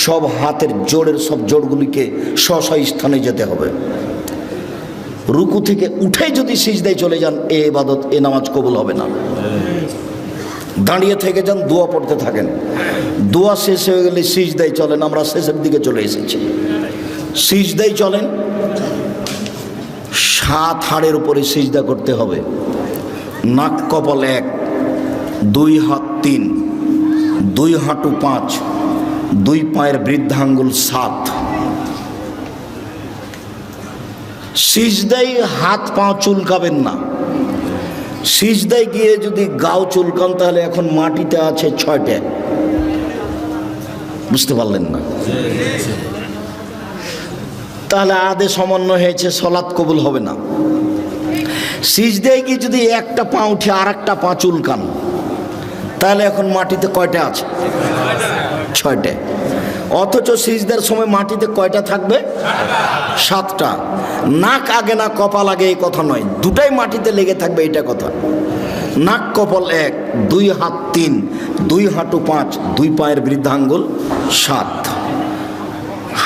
সব হাতের জোড়ের সব জোড়গুলিকে স্ব স্থানে যেতে হবে। রুকু থেকে উঠে যদি সিজদায় চলে যান, এ ইবাদত, এ নামাজ কবুল হবে না। দাঁড়িয়ে থেকে যান, দোয়া পড়তে থাকেন। দোয়া শেষ হয়ে গেলে সিজদায় চলেন, আমরা শেষের দিকে চলে এসেছি। সিজদায় চলেন, 7 হাড়ের উপরে সিজদা করতে হবে। নাক কপাল 1, 2 হাত 3, 2 হাঁটু 5, দুই পায়ের বৃদ্ধাঙ্গুল 7। সিজদায় হাত পা চুলকাবেন না। সিজদায় গিয়ে যদি গাও চুলকান তাহলে এখন মাটিতে আছে 6টে। বুঝতে পারলেন না? তাহলে আদে সমন্বয় হয়েছে, সলাৎ কবুল হবে না। সিজদায় গিয়ে যদি একটা পা উঠে আর একটা পা চুলকান তাহলে এখন মাটিতে কয়টা আছে? 6টে। অথচ সিজদার সময় মাটিতে কয়টা থাকবে? 7টা। নাক আগে না কপাল আগে এই কথা নয়, দুটাই মাটিতে লেগে থাকবে এটা কথা। নাক কপাল 1, 2 হাত 3, 2 হাঁটু 5, 2 পায়ের বৃদ্ধাঙ্গুল 7।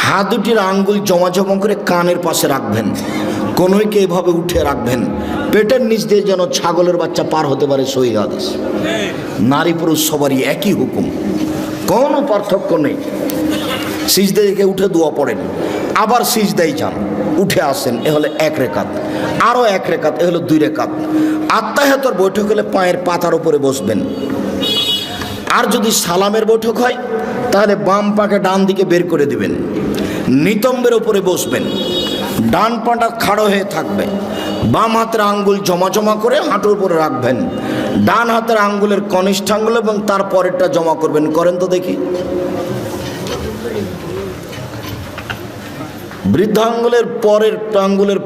হাত দুটির আঙ্গুল জমা জমা করে কানের পাশে রাখবেন, কোনোইকে এভাবে উঠে রাখবেন। পেটের নিচ দিয়ে যেন ছাগলের বাচ্চা পার হতে পারে, সহিহ হাদিস। নারী পুরুষ সবারই একই হুকুম, কোনো পার্থক্য নেই। সিজদা থেকে উঠে দোয়া পড়েন, আবার সিজদায় যান, উঠে আসেন, এ হলে 1 রেকাত, আরও 1 রেকাত, এ হলো 2 রেকাত। আত্তাহিয়াতুর বৈঠক হলে পায়ের পাতার উপরে বসবেন। আর যদি সালামের বৈঠক হয় তাহলে বাম পাকে ডান দিকে বের করে দিবেন, নিতম্বের উপরে বসবেন, ডান পাটা খাড়ো হয়ে থাকবে, বাম হাতের আঙ্গুল জমা জমা করে হাঁটুর উপরে রাখবেন, ডান হাতের আঙ্গুলের কনিষ্ঠ আঙ্গুল এবং তার পরেরটা জমা করবেন। করেন তো দেখি। বৃদ্ধাঙ্গুলের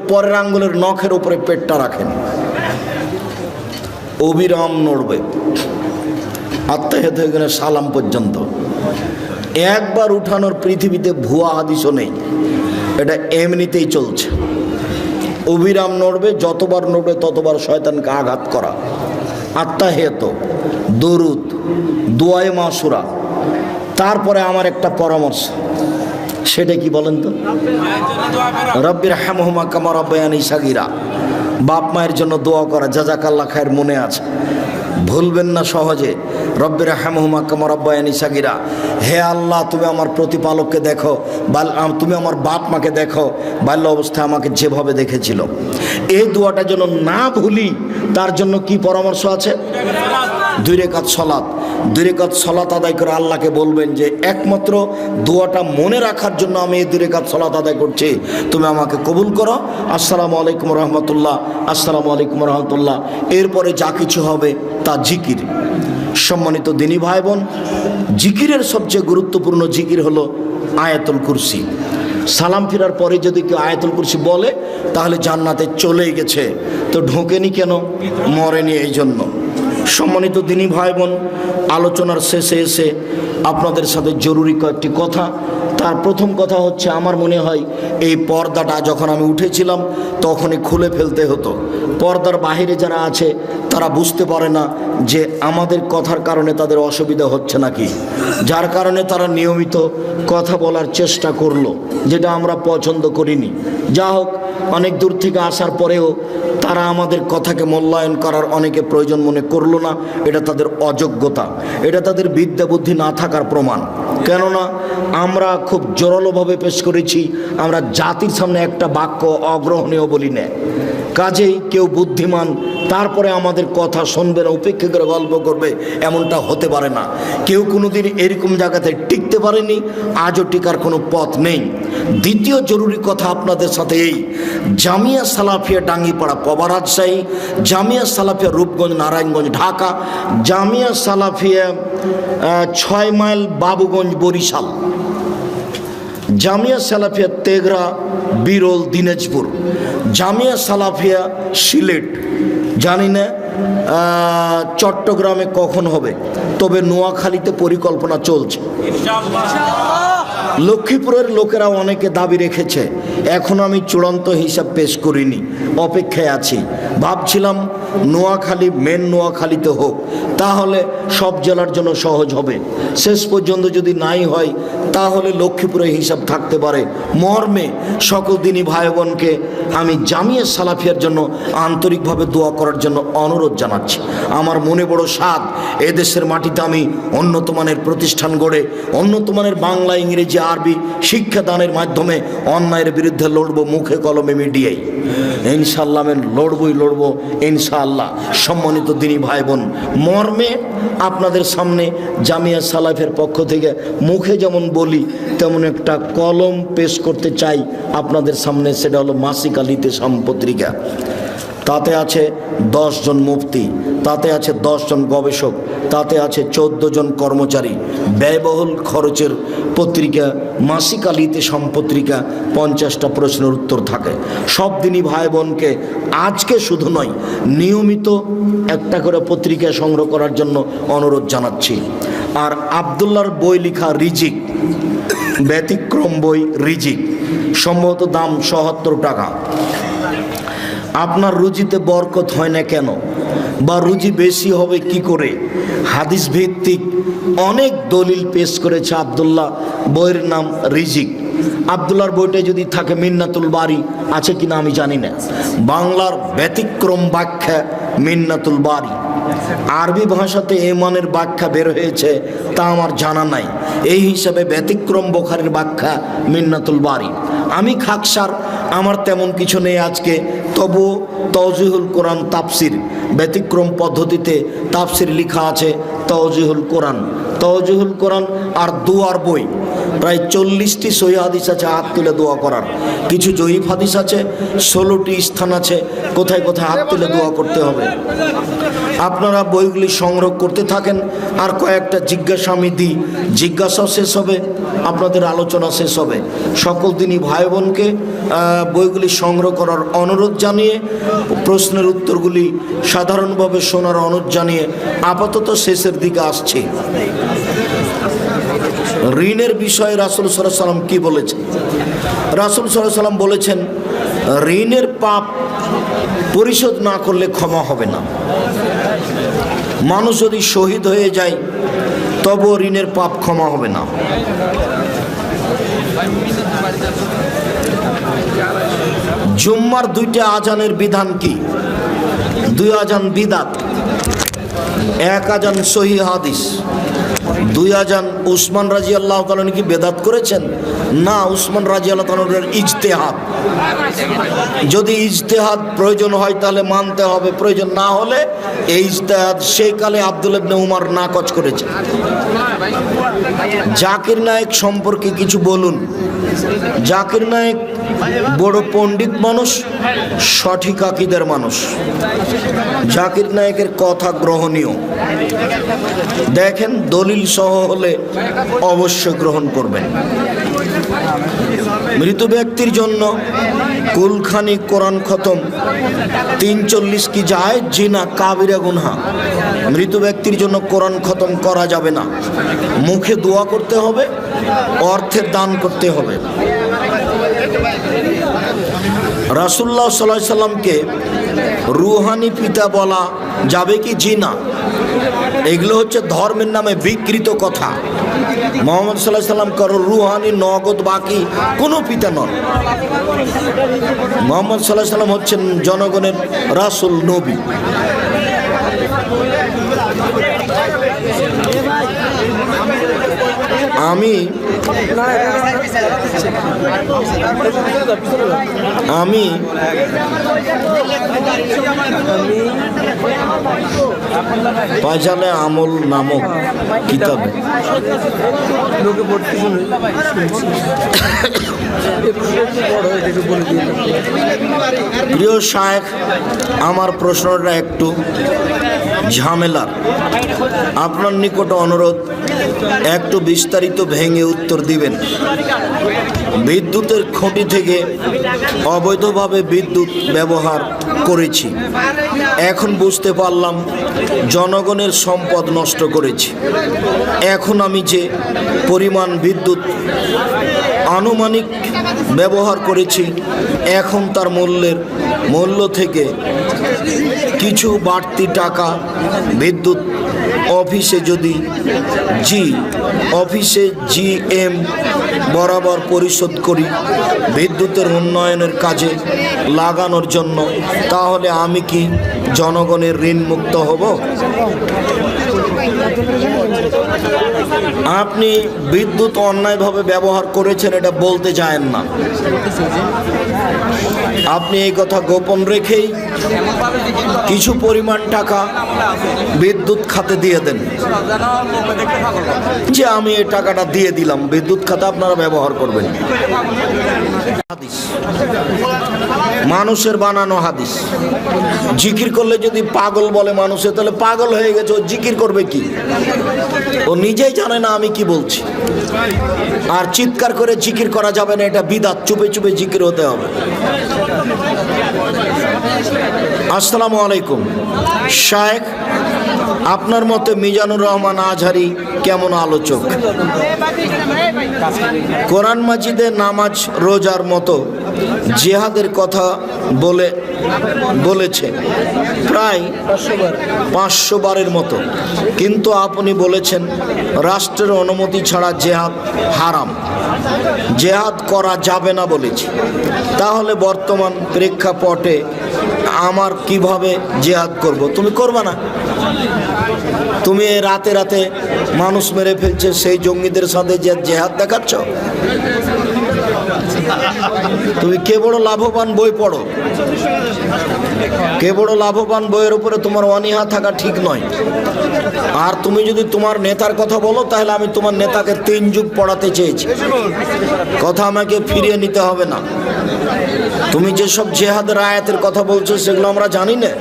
পরের আঙ্গুলের নখের উপরে পেটটা রাখেন, অবিরাম নড়বে আত্তাহিয়াত হয়ে গেলে সালাম পর্যন্ত। একবার উঠানোর পৃথিবীতে ভুয়া হাদিসও নেই, এটা এমনিতেই চলছে। অবিরাম নড়বে, যতবার নড়বে ততবার শয়তানকে আঘাত করা। আত্তাহিয়াত, দরুদ, দুআয়ে মাসুরা। তারপরে আমার একটা পরামর্শ, সেটা কি বলেন তো? রব্বিরহামহুমা কামা রাব্বায়ানি সাগীরা। বাপ মায়ের জন্য দোয়া করা, জাযাকাল্লাহ খায়ের, মনে আছে, ভুলবেন না সহজে। রব্বিরহামহুমা কামা রাব্বায়ানি সাগীরা। হে আল্লাহ, তুমি আমার প্রতিপালককে দেখো, তুমি আমার বাপ মাকে দেখো, বাল্য অবস্থায় আমাকে যেভাবে দেখেছিল। এই দোয়াটা যেন না ভুলি, তার জন্য কি পরামর্শ আছে? 2 রেকাত সলাত। 2 রেকাত সলাত আদায় করে আল্লাহকে বলবেন যে একমাত্র দোয়াটা মনে রাখার জন্য আমি এই 2 রেকাত সলাত আদায় করছি, তুমি আমাকে কবুল করো। আসসালামু আলাইকুম রহমতুল্লাহ, আসসালামু আলাইকুম রহমতুল্লাহ। এরপরে যা কিছু হবে তা জিকির। সম্মানিত দিনী ভাই বোন, জিকিরের সবচেয়ে গুরুত্বপূর্ণ জিকির হলো আয়াতুল কুরসি। সালাম ফিরার পরে যদি কেউ আয়াতুল কুরসি বলে তাহলে জান্নাতে চলেই গেছে। তো ঢোকেনি কেন? মরেনি এই জন্য। সম্মানিত দিনী ভাই বোন, আলোচনার শেষে এসে আপনাদের সাথে জরুরি কয়েকটি কথা। তার প্রথম কথা হচ্ছে, আমার মনে হয় এই পর্দাটা যখন আমি উঠেছিলাম তখনই খুলে ফেলতে হতো। পর্দার বাহিরে যারা আছে তারা বুঝতে পারে না যে আমাদের কথার কারণে তাদের অসুবিধা হচ্ছে নাকি, যার কারণে তারা নিয়মিত কথা বলার চেষ্টা করলো, যেটা আমরা পছন্দ করিনি। যা হোক, অনেক দূর থেকে আসার পরেও তারা আমাদের কথাকে মূল্যায়ন করার অনেকে প্রয়োজন মনে করলো না। এটা তাদের অযোগ্যতা, এটা তাদের বিদ্যা বুদ্ধি না থাকার প্রমাণ। কেননা আমরা খুব জোরালোভাবে পেশ করেছি, আমরা জাতির সামনে একটা বাক্য অগ্রহণীয় বলি না। কাজেই কেউ বুদ্ধিমান তারপরে আমাদের কথা শুনবে না, উপেক্ষা করে গল্প করবে, এমনটা হতে পারে না। কেউ কোনোদিন এরকম জায়গাতে টিকতে পারেনি, আজও টিকার কোনো পথ নেই। দ্বিতীয় জরুরি কথা আপনাদের সাথে এই, জামিয়া সালাফিয়া ডাঙ্গিপাড়া পবা রাজশাহী, জামিয়া সালাফিয়া রূপগঞ্জ নারায়ণগঞ্জ ঢাকা, জামিয়া সালাফিয়া 6 মাইল বাবুগঞ্জ বরিশাল, জামিয়া সালাফিয়া তেঘরা বিরল দিনাজপুর, জামিয়া সালাফিয়া সিলেট, জানি না চট্টগ্রামে কখন হবে, তবে নোয়াখালীতে পরিকল্পনা চলছে। লক্ষ্মীপুরের লোকেরা অনেকে দাবি রেখেছে, এখন আমি চূড়ান্ত হিসাব পেশ করিনি, অপেক্ষায় আছি। ভাবছিলাম নোয়াখালী, মেন নোয়াখালীতে হোক, তাহলে সব জেলার জন্য সহজ হবে। শেষ পর্যন্ত যদি নাই হয় তাহলে লক্ষ্মীপুরে হিসাব থাকতে পারে। মর্মে সকল দিনী ভাই বোনকে আমি জামিয়া সালাফিয়ার জন্য আন্তরিকভাবে দোয়া করার জন্য অনুরোধ জানাচ্ছি। আমার মনে বড় সাধ, এদেশের মাটিতে আমি উন্নত মানের প্রতিষ্ঠান গড়ে উন্নত মানের বাংলা, ইংরেজি, আরবি শিক্ষাদানের মাধ্যমে অন্যায়ের বিরুদ্ধে লড়ব মুখে কলমে মিডিয়ায়। ইনশাআল্লাহ আমি লড়বো ইনশাআল্লাহ। সম্মানিত দিনী ভাই বোন, মর্মে আপনাদের সামনে জামিয়া সালাফের পক্ষ থেকে মুখে যেমন বলি তেমন একটা কলম পেশ করতে চাই আপনাদের সামনে। সেটা হলো মাসিক আল ইতিসাম পত্রিকা। তাতে আছে 10 জন মুফতি, তাতে আছে 10 জন গবেষক, তাতে আছে 14 জন কর্মচারী। ব্যয়বহুল খরচের পত্রিকা মাসিক আল ইতিসাম পত্রিকা। 50টা প্রশ্নের উত্তর থাকে। সব দিনই ভাই বোনকে আজকে শুধু নয়, নিয়মিত একটা করে পত্রিকা সংগ্রহ করার জন্য অনুরোধ জানাচ্ছি। আর আবদুল্লাহর বই লেখা রিজিক, ব্যতিক্রম বই রিজিক, সম্ভবত দাম ৭৭ টাকা। আপনার রুজিতে বরকত হয় না কেন, বা রুজি বেশি হবে কি করে? হাদিস ভিত্তিক অনেক দলিল পেশ করেছে আবদুল্লাহ। বইয়ের নাম রিজিক। আবদুল্লাহর বইটা যদি থাকে মিন্নাতুল বারি আছে কিনা আমি জানি না। বাংলার ব্যতিক্রম ব্যাখ্যা মিন্নাতুল বারি। আরবি ভাষাতে এমানের ব্যাখ্যা বের হয়েছে তা আমার জানা নাই। এই হিসাবে ব্যতিক্রম বুখারীর ব্যাখ্যা মিন্নাতুল বারি। আমি খাকসার, আমার তেমন কিছু নেই আজকে, তবু তাওজিহুল কোরআন তাফসির, ব্যতিক্রম পদ্ধতিতে তাফসির লেখা আছে। তাওজিহুল কোরআন আর দোয়ার বই, প্রায় 40টি সহিহ হাদিস আছে হাত তুলে দোয়া করার। কিছু জয়ীফ হাদিস আছে, 16টি স্থান আছে কোথায় কোথায় হাত তুলে দোয়া করতে হবে। আপনারা বইগুলি সংগ্রহ করতে থাকেন, আর কয়েকটা জিজ্ঞাসা আমি দিই। জিজ্ঞাসাও শেষ হবে, আপনাদের আলোচনা শেষ হবে। সকল দিনই ভাই বোনকে বইগুলি সংগ্রহ করার অনুরোধ জানিয়ে, প্রশ্নের উত্তরগুলি সাধারণভাবে শোনার অনুরোধ জানিয়ে আপাতত শেষের দিকে আসছি। ঋণের বিষয়ে রাসূল সাল্লাল্লাহু আলাইহি ওয়াসাল্লাম কি বলেছেন? রাসূল সাল্লাল্লাহু আলাইহি ওয়াসাল্লাম বলেছেন, ঋণের পাপ পরিশোধ না করলে ক্ষমা হবে না। মানুষ যদি শহীদ হয়ে যায় তবুও ঋণের পাপ ক্ষমা হবে না। জুম্মার 2টা আজানের বিধান কি? 2 আজান বিদাত, 1 আজান সহিহ হাদিস। 2 আজান উসমান রাদিয়াল্লাহু তাআলা কি বেদাত করেছেন? না, উসমান রাদিয়াল্লাহু তাআলার ইজতিহাদ। যদি ইজতিহাদ প্রয়োজন হয় তাহলে মানতে হবে, প্রয়োজন না হলে এই ইজতিহাদ সেই কালে আব্দুল্লাহ ইবনে উমর নাকচ করেছে। জাকির নায়েক সম্পর্কে কিছু বলুন। জাকির নায়েক বড় পণ্ডিত মানুষ, সঠিক আকীদার মানুষ। জাকির নায়েকের কথা গ্রহণীয়। দেখেন দলিল সহ হলে অবশ্যই গ্রহণ করবেন। মৃত ব্যক্তির জন্য কুলখানি কোরআন খতম 43 কি জায়েজ জিনা কাবিরা গুনহা। মৃত ব্যক্তির জন্য কোরআন খতম করা যাবে না। মুখে দোয়া করতে হবে, অর্থের দান করতে হবে। রাসূলুল্লাহ সাল্লাল্লাহু আলাইহি সাল্লামকে রুহানি পিতা বলা যাবে কি জিনা? এগুলো হচ্ছে ধর্মের নামে বিকৃত কথা। মুহাম্মদ সাল্লাল্লাহু আলাইহি সাল্লাম কারো রুহানি নগদ বাকি কোনো পিতা নন। মুহাম্মদ সাল্লাল্লাহু আলাইহি সাল্লাম হচ্ছেন জনগণের রাসূল, নবী। আমি পায়জানে আমল নামক কিতাবে প্রিয় শায়েখ, আমার প্রশ্নটা একটু ঝামেলার। আপনার নিকট অনুরোধ, একটু বিস্তারিত ভেঙে উত্তর দিবেন। বিদ্যুতের খুঁটি থেকে অবৈধভাবে বিদ্যুৎ ব্যবহার করেছি, এখন বুঝতে পারলাম জনগণের সম্পদ নষ্ট করেছি। এখন আমি যে পরিমাণ বিদ্যুৎ আনুমানিক ব্যবহার করেছি, এখন তার মূল্য থেকে কিছু বাড়তি টাকা বিদ্যুৎ অফিসে জিএম বরাবর পরিশোধ করি বিদ্যুতের উন্নয়নের কাজে লাগানোর জন্য, তাহলে আমি কি জনগণের ঋণ মুক্ত হব? আপনি বিদ্যুৎ অন্যায়ভাবে ব্যবহার করেছেন এটা বলতে চান না, আপনি এই কথা গোপন রেখেই কিছু পরিমাণ টাকা বিদ্যুৎ খাতে দিয়ে দেন, যে আমি এই টাকাটা দিয়ে দিলাম, বিদ্যুৎ খাতে আপনারা ব্যবহার করবেন। হাদিস, মানুষের বানানো হাদিস। জিকির করলে যদি পাগল বলে মানুষে, তাহলে পাগল হয়ে গেছে, ও জিকির করবে কি? ও নিজেই জানে না আমি কি বলছি। আর চিৎকার করে জিকির করা যাবে না, এটা বিদআত, চুপে চুপে জিকির হতে হবে। আসসালামু আলাইকুম শায়েখ, আপনার মতে মিজানুর রহমান আজহারি কেমন আলোচক? কোরআন মাজিদে নামাজ রোজার মতো জিহাদের কথা বলেছে প্রায় 500 বারের মতো, কিন্তু আপনি বলেছেন রাষ্ট্রের অনুমতি ছাড়া জেহাদ হারাম, জেহাদ করা যাবে না বলেছি। তাহলে বর্তমান প্রেক্ষাপটে আমার কিভাবে জেহাদ করব? তুমি করবে না, তুমি রাতে রাতে মানুষ মেরে ফেলছে সেই জঙ্গিদের সাথে যে জেহাদ দেখাচ্ছ। তুমি কে বড় লাভবান বই পড়ো, কে বড় লাভবান বইয়ের উপরে তোমার অনীহা থাকা ঠিক নয়। আর তুমি যদি তোমার নেতার কথা বলো, তাহলে আমি তোমার নেতাকে 3 যুগ পড়াতে চেয়েছি, কথা আমাকে ফিরিয়ে নিতে হবে না। তুমি যেসব জেহাদের আয়াতের কথা বলছো সেগুলো আমরা জানি না,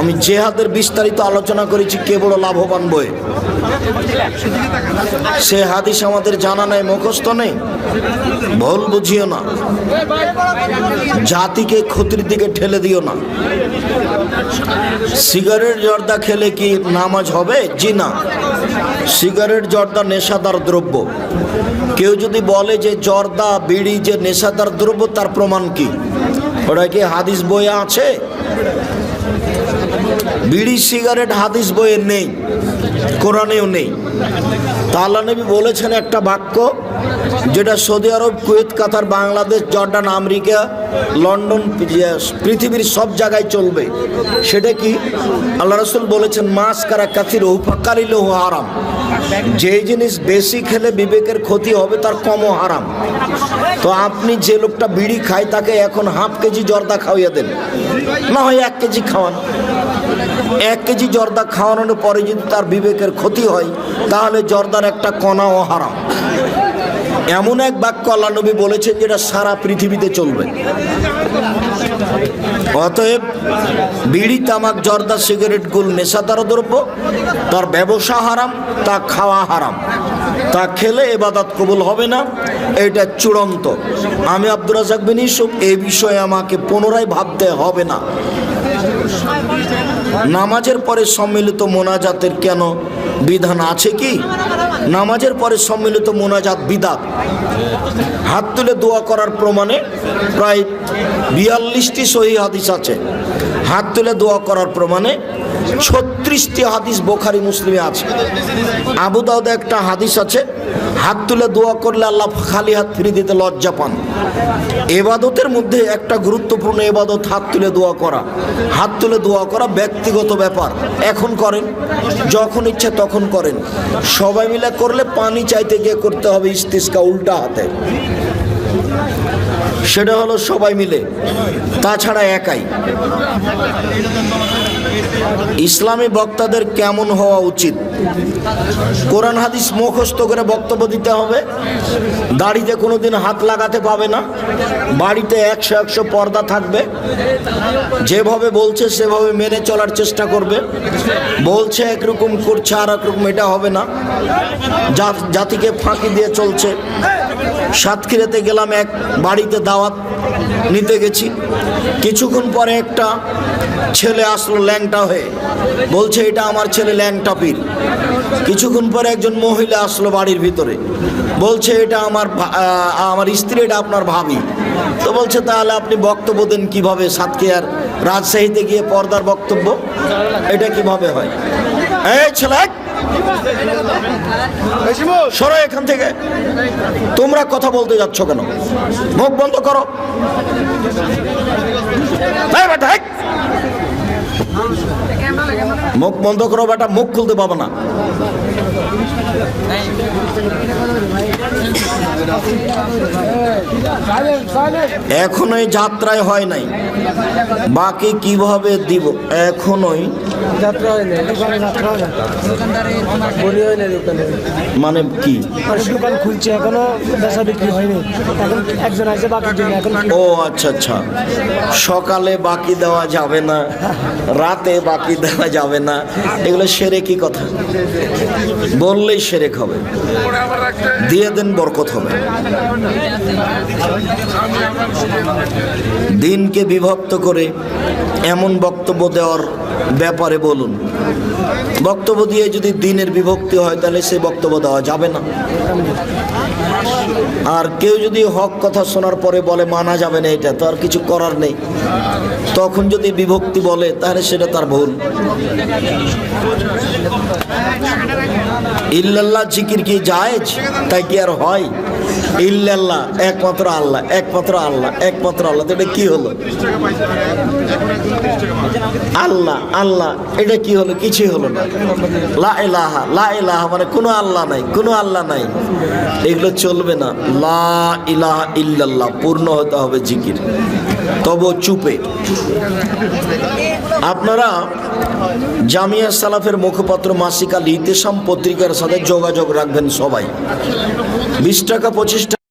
আমি জেহাদের বিস্তারিত আলোচনা করেছি কে বড় লাভবান বই। সে হাদিস আমাদের জানা নেই, মুখস্থ নেই, ভুল বুঝিও না, জাতিকে ক্ষতির দিকে ঠেলে দিও না। সিগারেট জর্দা খেলে কি নামাজ হবে? জি না, সিগারেট জর্দা নেশাদার দ্রব্য। কেউ যদি বলে যে জর্দা বিড়ি যে নেশাদার দ্রব্য, তার প্রমাণ কি? ওটা কি হাদিস বইয়ে আছে? বিড়ি সিগারেট হাদিস বইয়ে নেই, কোরআনেও নেই। তা আল্লাহ নবী বলেছেন একটা বাক্য, যেটা সৌদি আরব, কুয়েত, কাতার, বাংলাদেশ, জর্ডান, আমেরিকা, লন্ডন, পৃথিবীর সব জায়গায় চলবে। সেটা কি? আল্লাহ রাসূল বলেছেন মাস কারা কাসির ফাকালিলহু হারাম, যে জিনিস বেশি খেলে বিবেকের ক্ষতি হবে তার কমও হারাম। তো আপনি যে লোকটা বিড়ি খায় তাকে এখন হাফ কেজি জর্দা খাওয়াইয়া দেন, না হয় 1 কেজি খাওয়ান। 1 কেজি জর্দা খাওয়ানোর পরে যদি তার বিবেকের ক্ষতি হয়, তাহলে জর্দার একটা কণাও হারাম। এমন এক বাক্য আল্লাহ নবী বলেছেন যেটা সারা পৃথিবীতে চলবে। অতএব বিড়ি, তামাক, জর্দা, সিগারেট গুল নেশাদার দ্রব্য, তার ব্যবসা হারাম, তা খাওয়া হারাম, তা খেলে ইবাদত কবুল হবে না, এটা চূড়ান্ত। আমি আব্দুর রাজ্জাক বিন ইউসুফ, এই বিষয়ে আমাকে পুনরায় ভাবতে হবে না। নামাজের পরে সম্মিলিত মোনাজাতের কেন বিধান আছে কি? নামাজের পরে সম্মিলিত মোনাজাত বিদআত। হাত তুলে দোয়া করার প্রমাণে প্রায় 42টি সহিহ হাদিস আছে। হাত তুলে দোয়া করার প্রমাণে 36টি হাদিস বুখারী মুসলিমে আছে। আবু দাউদে একটা হাদিস আছে, হাত তুলে দোয়া করলে আল্লাহ খালি হাত ফিরিয়ে দিতে লজ্জা পান। ইবাদতের মধ্যে একটা গুরুত্বপূর্ণ ইবাদত হাত তুলে দোয়া করা। হাত তুলে দোয়া করা ব্যক্তিগত ব্যাপার, এখন করেন, যখন ইচ্ছা তখন করেন। সবাই মিলে করলে পানি চাইতে গিয়ে করতে হবে ইস্তিসকা উল্টা হাতে, সেটা হলো সবাই মিলে, তাছাড়া একাই। ইসলামী বক্তাদের কেমন হওয়া উচিত? কোরআন হাদিস মুখস্থ করে বক্তব্য দিতে হবে, দাড়িতে কোনোদিন হাত লাগাতে পাবে না, বাড়িতে 100 পর্দা থাকবে, যেভাবে বলছে সেভাবে মেনে চলার চেষ্টা করবে, বলছে একরকম করছে আর একরকম, এটা হবে না, জাতিকে ফাঁকি দিয়ে চলছে। সাতক্ষীরাতে গেলাম, এক বাড়িতে দাওয়াত নিতে গেছি, কিছুক্ষণ পরে একটা ছেলে আসলো ল্যাংটা হয়ে, বলছে এটা আমার ছেলে ল্যাংটা পীর। কিছুক্ষণ পরে একজন মহিলা আসলো বাড়ির ভিতরে, বলছে এটা আমার স্ত্রী, এটা আপনার ভাবি। তো বলছে তাহলে আপনি বক্তব্য দেন কিভাবে? সাতক্ষীরার রাজশাহীতে গিয়ে পর্দার বক্তব্য, এটা কিভাবে হয়? এই ছেলে, সরো এখান থেকে, তোমরা কথা বলতে যাচ্ছ কেন? মুখ বন্ধ করো। মুখ বন্ধ করো বেটা, মুখ খুলতে পাবো না। এখনোই যাত্রায় হয় নাই, বাকি কিভাবে দিব? এখনোই যাত্রা হয় না, মানে কি? দোকান খুলছে, এখনো বেচা বিক্রি হয়নি, এখন একজন আছে বাকির জন্য এখন। ও আচ্ছা আচ্ছা, সকালে বাকি দেওয়া যাবে না, রাতে বাকি দেওয়া যাবে না, এগুলো সেরেকি কথা। বললেই সেরেক হবে, দিয়ে দেন বরকত হবে। দিনকে বিভক্ত করে এমন বক্তব্য দেওয়ার ব্যাপারে বলুন। বক্তব্য দিয়ে যদি দিনের বিভক্তি হয় তাহলে সে বক্তব্য দেওয়া যাবে না। আর কেউ যদি হক কথা শোনার পরে বলে মানা যাবে না, এটা তো আর কিছু করার নেই। তখন যদি বিভক্তি বলে তাহলে সেটা তার ভুল। ইল্লাল্লাহ জিকির কি জায়েজ? তাই কি আর হয়? ইল্লাল্লাহ একমাত্র আল্লাহ, একমাত্র আল্লাহ, একমাত্র আল্লাহ, এটা কি হলো? আল্লাহ আল্লাহ, এটা কি হলো? কিছুই হলো না। লা ইলাহা, লা ইলাহা মানে কোনো আল্লাহ নাই, কোনো আল্লাহ নাই, এগুলো চলবে না। লা ইলাহা ইল্লাল্লাহ পূর্ণ হতে হবে জিকির। তবু চুপে। আপনারা জামিয়া সালাফের মুখপাত্র মাসিক আল ইতিসাম পত্রিকার সাথে যোগাযোগ রাখবেন সবাই। 20 টাকা 25 টাকা